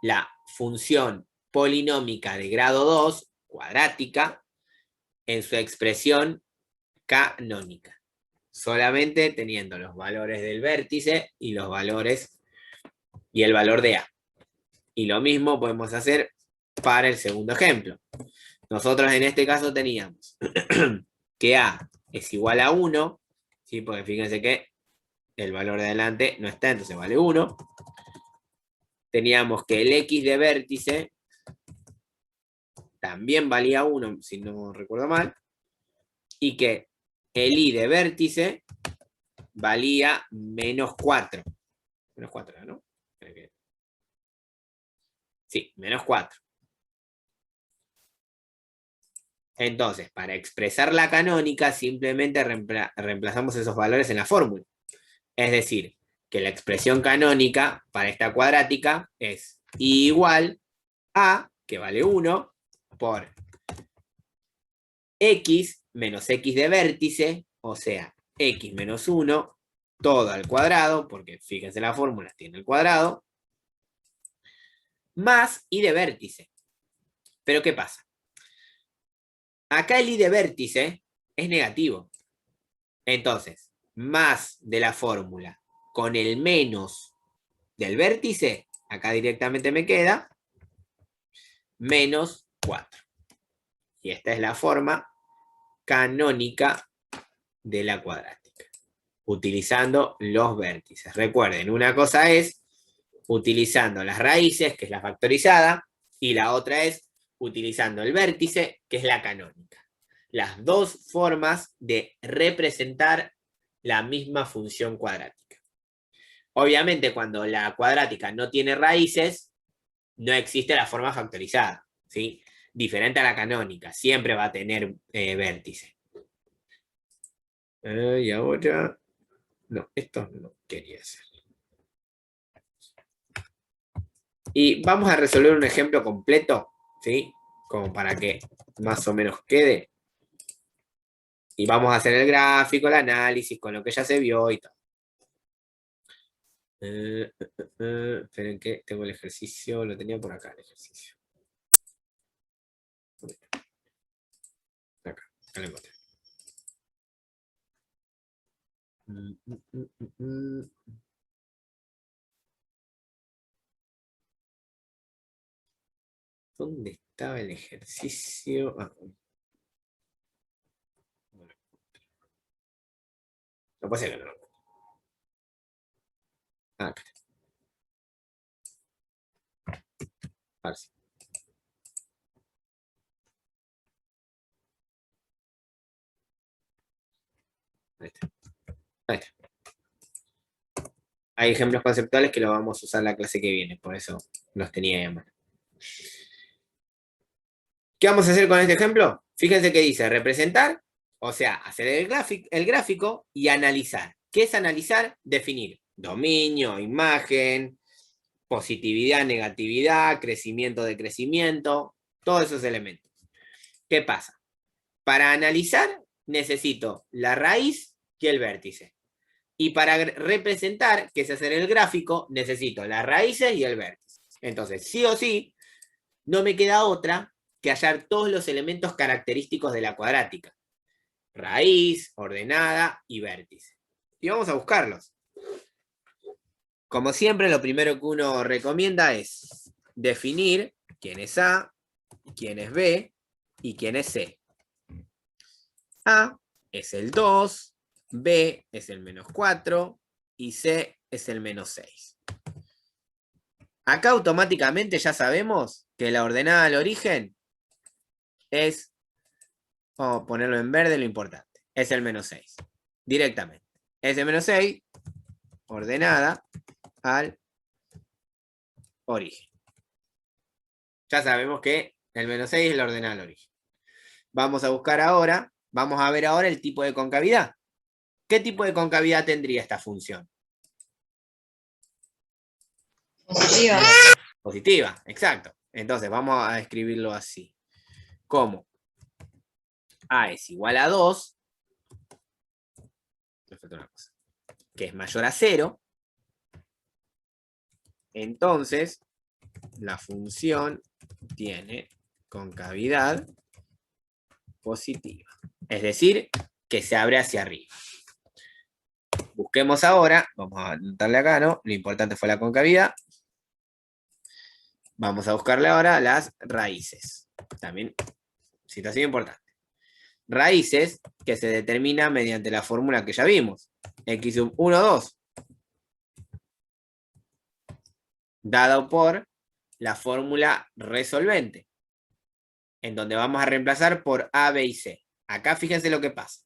la función polinómica de grado 2, cuadrática, en su expresión canónica. Solamente teniendo los valores del vértice y los valores y el valor de A. Y lo mismo podemos hacer para el segundo ejemplo. Nosotros en este caso teníamos que A es igual a 1, ¿sí? Porque fíjense que el valor de adelante no está, entonces vale 1. Teníamos que el X de vértice también valía 1, si no recuerdo mal, y que el Y de vértice valía menos 4. Menos 4, ¿no? Sí, menos 4. Entonces, para expresar la canónica, simplemente reemplazamos esos valores en la fórmula. Es decir, que la expresión canónica para esta cuadrática es igual a, que vale 1, por x menos x de vértice, o sea, x menos 1, todo al cuadrado, porque fíjense la fórmula, tiene el cuadrado, más y de vértice. Pero ¿qué pasa? Acá el y de vértice es negativo. Entonces, más de la fórmula con el menos del vértice, acá directamente me queda menos 4. Y esta es la forma canónica de la cuadrática, utilizando los vértices. Recuerden, una cosa es utilizando las raíces, que es la factorizada, y la otra es utilizando el vértice, que es la canónica. Las dos formas de representar la misma función cuadrática. Obviamente, cuando la cuadrática no tiene raíces, no existe la forma factorizada, ¿sí? Diferente a la canónica, siempre va a tener vértice. Y ahora... No, esto no quería hacer. Y vamos a resolver un ejemplo completo, ¿sí? Como para que más o menos quede. Y vamos a hacer el gráfico, el análisis, con lo que ya se vio y todo. Esperen que tengo el ejercicio, lo tenía por acá el ejercicio. Acá lo encontré. ¿Dónde estaba el ejercicio? No puede ser que no lo encuentre. Acá. Ahora sí. Ahí está. Ahí está. Hay ejemplos conceptuales que los vamos a usar en la clase que viene, por eso los tenía ahí a mano. ¿Qué vamos a hacer con este ejemplo? Fíjense que dice representar, o sea, hacer el gráfico y analizar. ¿Qué es analizar? Definir dominio, imagen, positividad, negatividad, crecimiento, decrecimiento, todos esos elementos. ¿Qué pasa? Para analizar necesito la raíz y el vértice. Y para representar, que es hacer el gráfico, necesito las raíces y el vértice. Entonces, sí o sí, no me queda otra que hallar todos los elementos característicos de la cuadrática. Raíz, ordenada y vértice. Y vamos a buscarlos. Como siempre, lo primero que uno recomienda es definir quién es A, quién es B y quién es C. A es el 2, B es el menos 4 y C es el menos 6. Acá automáticamente ya sabemos que la ordenada al origen es, vamos a ponerlo en verde lo importante, es el menos 6. Directamente. Es el menos 6 ordenada al origen. Ya sabemos que el menos 6 es la ordenada al origen. Vamos a buscar ahora, vamos a ver ahora el tipo de concavidad. ¿Qué tipo de concavidad tendría esta función? Positiva. Positiva, exacto. Entonces vamos a escribirlo así. Como A es igual a 2, me falta una cosa, que es mayor a 0, Entonces, la función tiene concavidad positiva. Es decir, que se abre hacia arriba. Busquemos ahora, vamos a anotarle acá, ¿no? Lo importante fue la concavidad. Vamos a buscarle ahora las raíces. También, situación importante. Raíces que se determina mediante la fórmula que ya vimos. X sub 1, 2. Dado por la fórmula resolvente. En donde vamos a reemplazar por A, B y C. Acá fíjense lo que pasa.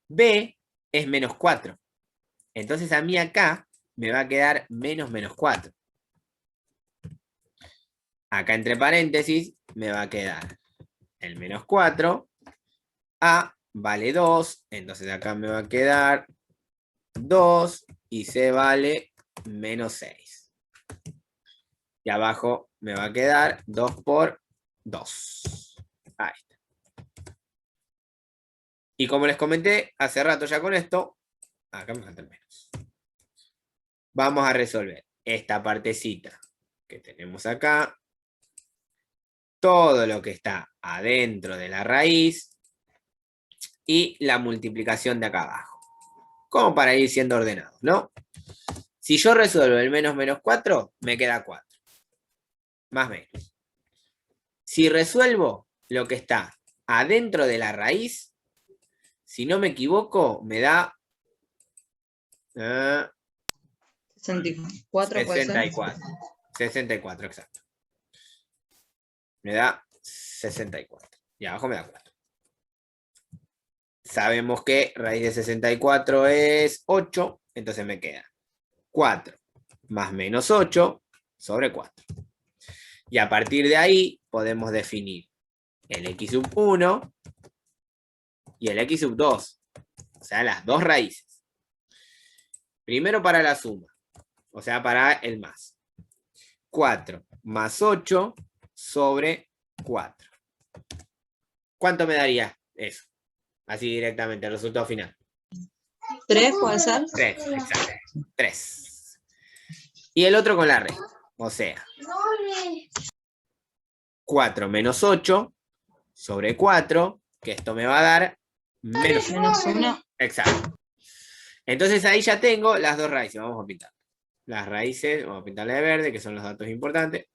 B es menos 4. Entonces a mí acá me va a quedar menos 4. Acá entre paréntesis me va a quedar el menos 4. A vale 2. Entonces acá me va a quedar 2. Y C vale menos 6. Y abajo me va a quedar 2 por 2. Ahí está. Y como les comenté hace rato ya con esto, acá me falta el menos. Vamos a resolver esta partecita que tenemos acá. Todo lo que está adentro de la raíz. Y la multiplicación de acá abajo. Como para ir siendo ordenados, ¿no? Si yo resuelvo el menos 4, me queda 4. Más menos. Si resuelvo lo que está adentro de la raíz, si no me equivoco, me da 64, puede ser. 64, exacto. Me da 64. Y abajo me da 4. Sabemos que raíz de 64 es 8, entonces me queda 4 más menos 8 sobre 4. Y a partir de ahí podemos definir el x sub 1 y el x sub 2. O sea, las dos raíces. Primero para la suma. O sea, para el más. 4 más 8 sobre 4. ¿Cuánto me daría eso? Así directamente, el resultado final. 3, puede ser. 3, exacto. 3. Y el otro con la resta. O sea, 4 menos 8 sobre 4, que esto me va a dar menos 1. Exacto. Entonces ahí ya tengo las dos raíces. Vamos a pintar. Las raíces, vamos a pintarle de verde, que son los datos importantes.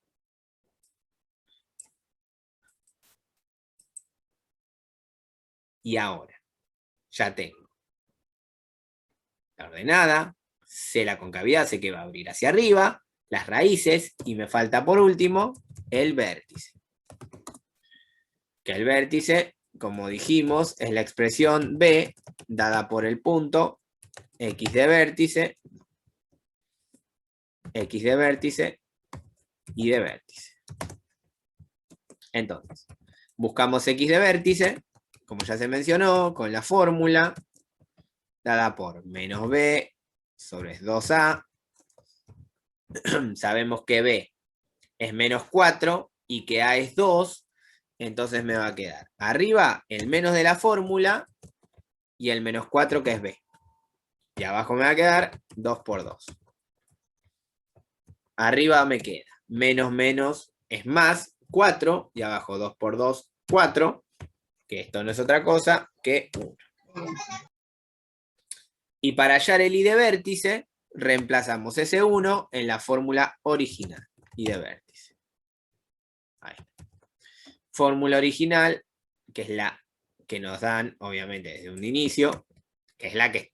Y ahora, ya tengo la ordenada, sé la concavidad, sé que va a abrir hacia arriba, las raíces, y me falta por último el vértice. Que el vértice, como dijimos, es la expresión B dada por el punto X de vértice y de vértice. Entonces, buscamos X de vértice, como ya se mencionó, con la fórmula dada por menos B sobre 2A. Sabemos que B es menos 4 y que A es 2, entonces me va a quedar arriba el menos de la fórmula y el menos 4 que es B. Y abajo me va a quedar 2 por 2. Arriba me queda menos es más 4 y abajo 2 por 2, 4, que esto no es otra cosa que 1. Y para hallar el I de vértice, reemplazamos ese 1 en la fórmula original, I de vértice. Ahí. Fórmula original, que es la que nos dan, obviamente, desde un inicio, que es la que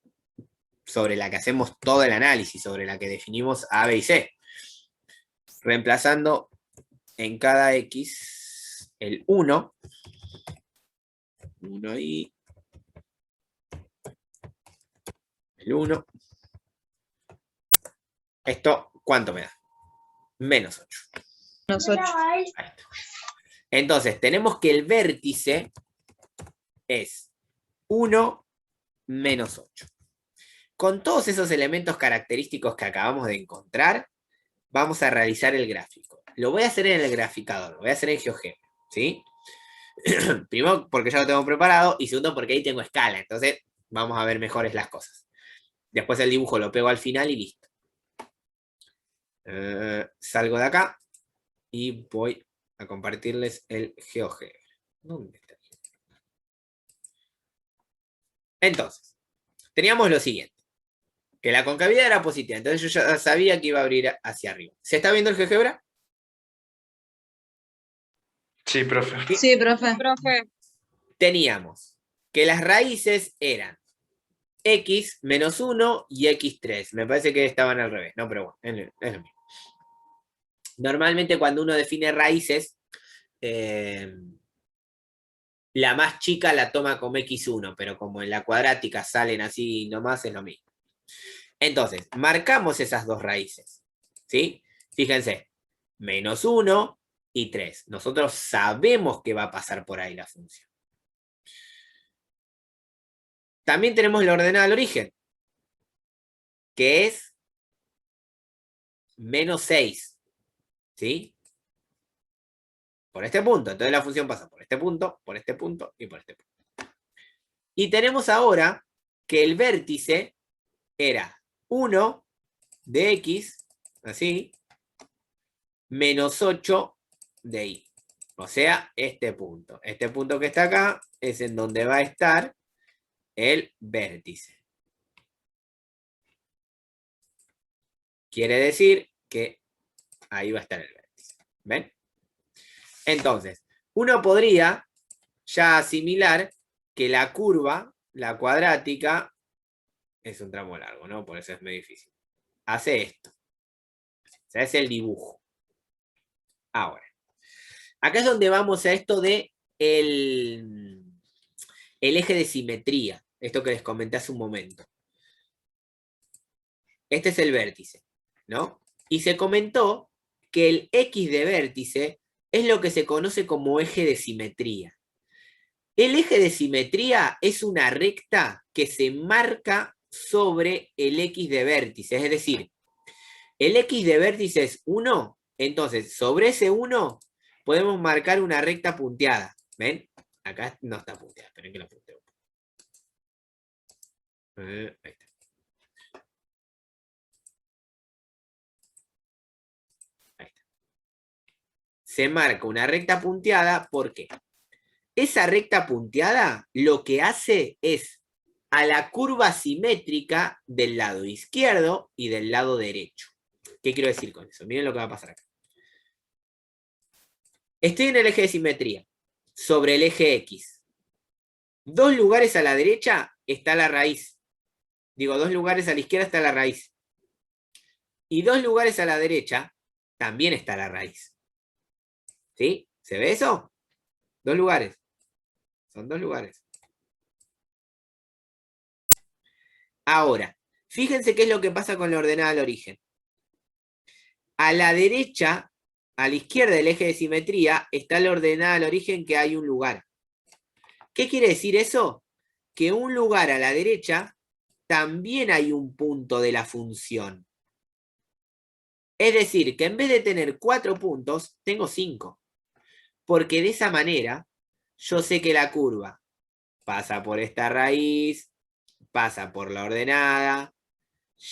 sobre la que hacemos todo el análisis, sobre la que definimos A, B y C. Reemplazando en cada X el 1 y el 1. ¿Esto cuánto me da? Menos 8. Menos 8. Ahí está. Entonces, tenemos que el vértice es 1 menos 8. Con todos esos elementos característicos que acabamos de encontrar, vamos a realizar el gráfico. Lo voy a hacer en el graficador, lo voy a hacer en GeoGebra, ¿sí? Primero, porque ya lo tengo preparado, y segundo, porque ahí tengo escala, entonces vamos a ver mejores las cosas. Después el dibujo lo pego al final y listo. Salgo de acá y voy a compartirles el GeoGebra. ¿Dónde está? Entonces, teníamos lo siguiente, que la concavidad era positiva, entonces yo ya sabía que iba a abrir hacia arriba. ¿Se está viendo el GeoGebra? Sí, profe. Sí, profe. Teníamos que las raíces eran x menos 1 y x3. Me parece que estaban al revés, ¿no? Pero bueno, es lo mismo. Normalmente cuando uno define raíces, la más chica la toma como x1, pero como en la cuadrática salen así nomás, es lo mismo. Entonces, marcamos esas dos raíces, ¿sí? Fíjense, menos 1 y 3. Nosotros sabemos que va a pasar por ahí la función. También tenemos la ordenada al origen, que es menos 6, ¿sí? Por este punto. Entonces la función pasa por este punto y por este punto. Y tenemos ahora que el vértice era 1 de x, así, menos 8 de y. O sea, este punto. Este punto que está acá es en donde va a estar el vértice. Quiere decir que ahí va a estar el vértice. ¿Ven? Entonces, uno podría ya asimilar que la curva, la cuadrática, es un tramo largo, ¿no? Por eso es muy difícil. Hace esto. O sea, es el dibujo. Ahora, acá es donde vamos a esto de el eje de simetría. Esto que les comenté hace un momento. Este es el vértice, ¿no? Y se comentó que el X de vértice es lo que se conoce como eje de simetría. El eje de simetría es una recta que se marca sobre el X de vértice. Es decir, el X de vértice es 1, entonces sobre ese 1 podemos marcar una recta punteada. ¿Ven? Acá no está punteada, esperen que la punteo. Ahí está. Ahí está. Se marca una recta punteada, ¿por qué? Esa recta punteada lo que hace es a la curva simétrica del lado izquierdo y del lado derecho. ¿Qué quiero decir con eso? Miren lo que va a pasar acá. Estoy en el eje de simetría, sobre el eje X. 2 lugares a la derecha está la raíz. Digo, 2 lugares a la izquierda está la raíz. Y 2 lugares a la derecha también está la raíz. ¿Sí? ¿Se ve eso? 2 lugares. Son 2 lugares. Ahora, fíjense qué es lo que pasa con la ordenada al origen. A la derecha, a la izquierda del eje de simetría, está la ordenada al origen que hay un lugar. ¿Qué quiere decir eso? Que un lugar a la derecha también hay un punto de la función. Es decir, que en vez de tener 4 puntos, tengo 5. Porque de esa manera, yo sé que la curva pasa por esta raíz, pasa por la ordenada,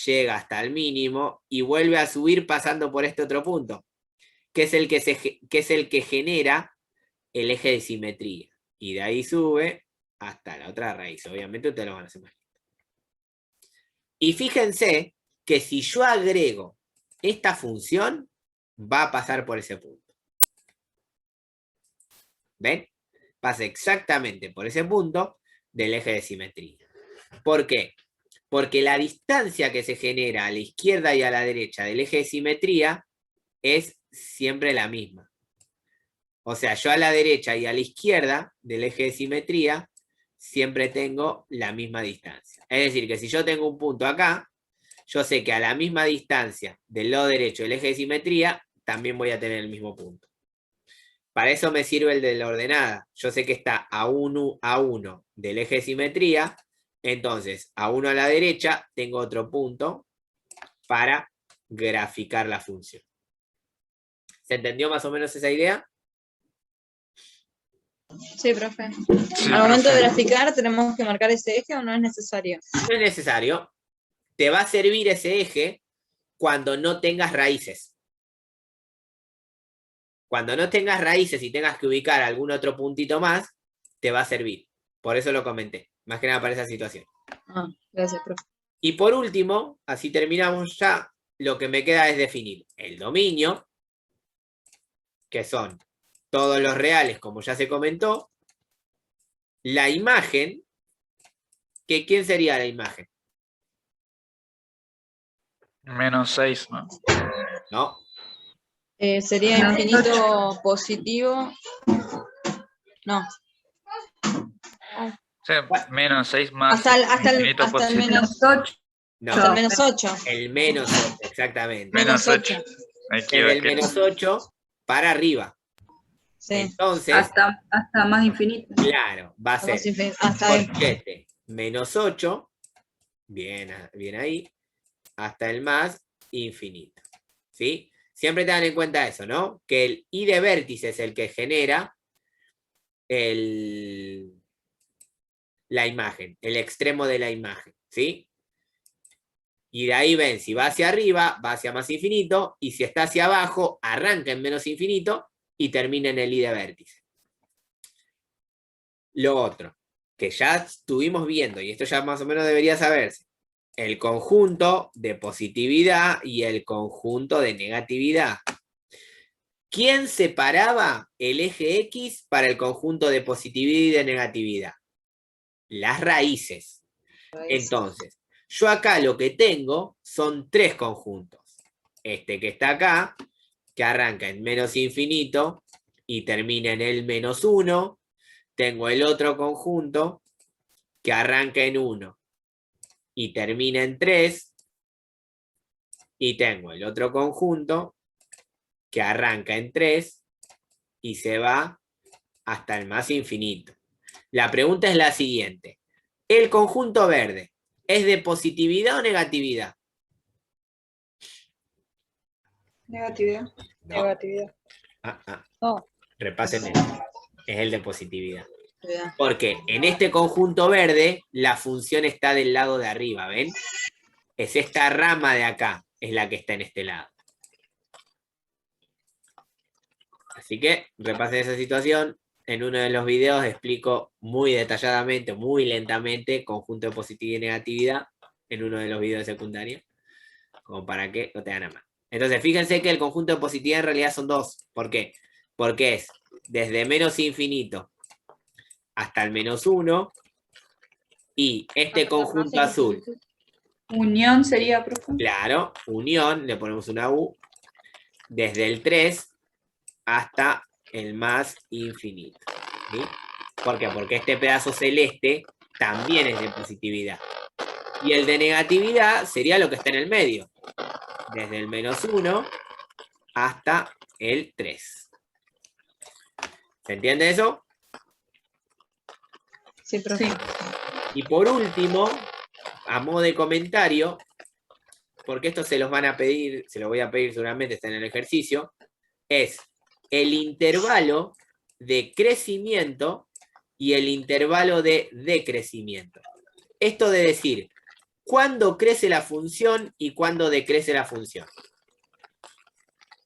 llega hasta el mínimo y vuelve a subir pasando por este otro punto, que es el que genera el eje de simetría. Y de ahí sube hasta la otra raíz. Obviamente ustedes lo van a hacer más. Y fíjense que si yo agrego esta función, va a pasar por ese punto. ¿Ven? Pasa exactamente por ese punto del eje de simetría. ¿Por qué? Porque la distancia que se genera a la izquierda y a la derecha del eje de simetría es siempre la misma. O sea, yo a la derecha y a la izquierda del eje de simetría siempre tengo la misma distancia. Es decir, que si yo tengo un punto acá, yo sé que a la misma distancia del lado derecho del eje de simetría también voy a tener el mismo punto. Para eso me sirve el de la ordenada. Yo sé que está a 1 del eje de simetría, entonces a 1 a la derecha tengo otro punto para graficar la función. ¿Se entendió más o menos esa idea? Sí, profe. Sí, Al momento de profe. graficar, ¿tenemos que marcar ese eje o no es necesario? No es necesario. Te va a servir ese eje cuando no tengas raíces. Cuando no tengas raíces y tengas que ubicar algún otro puntito más, te va a servir. Por eso lo comenté, más que nada para esa situación. Ah, gracias, profe. Y por último, así terminamos ya, lo que me queda es definir el dominio, que son todos los reales, como ya se comentó, la imagen, que ¿quién sería la imagen? Menos 6, ¿no? ¿No? Sería infinito positivo. No, O sea, menos 6 más hasta el infinito positivo. menos 8. No, hasta el menos 8. el menos 8, exactamente. Menos menos 8. Me Desde el equivoqué. menos 8 para arriba. Sí, Entonces, Hasta más infinito. claro, va a ser hasta el 7 menos 8, bien, bien ahí, hasta el más infinito. ¿Sí? Siempre tengan en cuenta eso, ¿no? Que el i de vértice es el que genera la imagen, el extremo de la imagen, ¿sí? Y de ahí ven, si va hacia arriba, va hacia más infinito, y si está hacia abajo, arranca en menos infinito y termina en el i de vértice. Lo otro, que ya estuvimos viendo, y esto ya más o menos debería saberse, el conjunto de positividad y el conjunto de negatividad. ¿Quién separaba el eje X para el conjunto de positividad y de negatividad? Las raíces. Entonces, yo acá lo que tengo son 3 conjuntos. Este que está acá, que arranca en menos infinito y termina en el menos 1. Tengo el otro conjunto que arranca en 1 y termina en 3. Y tengo el otro conjunto que arranca en 3 y se va hasta el más infinito. La pregunta es la siguiente. ¿El conjunto verde es de positividad o negatividad? Negatividad. No. Negatividad. No. Repasen esto. Es el de positividad. Porque en este conjunto verde, la función está del lado de arriba, ¿ven? Es esta rama de acá, es la que está en este lado. Así que repasen esa situación. En uno de los videos explico muy detalladamente, muy lentamente, conjunto de positividad y negatividad, en uno de los videos de secundaria, como para que no te hagan más. Entonces, fíjense que el conjunto de positividad en realidad son 2. ¿Por qué? Porque es desde menos infinito hasta el menos 1, y este conjunto azul. Unión sería, profe. Claro, unión, le ponemos una U, desde el 3 hasta el más infinito. ¿Sí? ¿Por qué? Porque este pedazo celeste también es de positividad. Y el de negatividad sería lo que está en el medio. Desde el menos 1 hasta el 3. ¿Se entiende eso? Sí, profe. Sí. Y por último, a modo de comentario, porque esto se los van a pedir, se lo voy a pedir seguramente, está en el ejercicio, es el intervalo de crecimiento y el intervalo de decrecimiento. Esto de decir, ¿cuándo crece la función y cuándo decrece la función?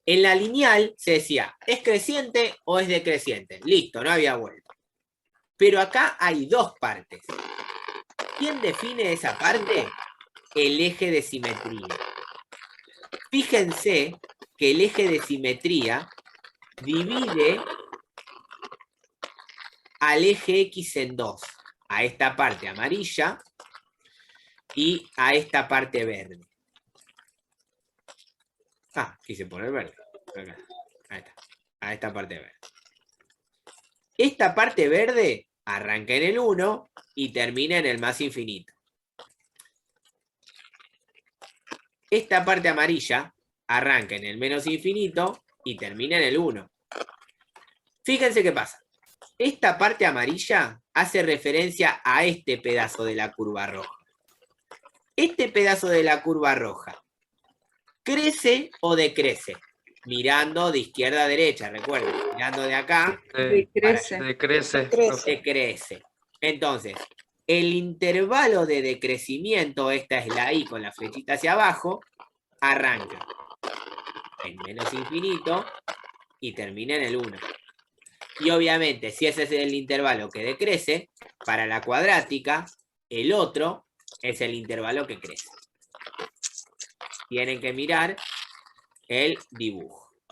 En la lineal se decía, ¿es creciente o es decreciente? Listo, no había vuelta. Pero acá hay 2 partes. ¿Quién define esa parte? El eje de simetría. Fíjense que el eje de simetría divide al eje X en 2. A esta parte amarilla y a esta parte verde. Quise poner verde. Acá. Ahí está. A esta parte verde. Esta parte verde arranca en el 1 y termina en el más infinito. Esta parte amarilla arranca en el menos infinito y termina en el 1. Fíjense qué pasa. Esta parte amarilla hace referencia a este pedazo de la curva roja. Este pedazo de la curva roja, ¿crece o decrece? Mirando de izquierda a derecha, recuerden, mirando de acá. Decrece. Decrece. Decrece. Entonces, el intervalo de decrecimiento, esta es la I con la flechita hacia abajo, arranca en menos infinito y termina en el 1. Y obviamente, si ese es el intervalo que decrece, para la cuadrática, el otro es el intervalo que crece. Tienen que mirar el dibujo.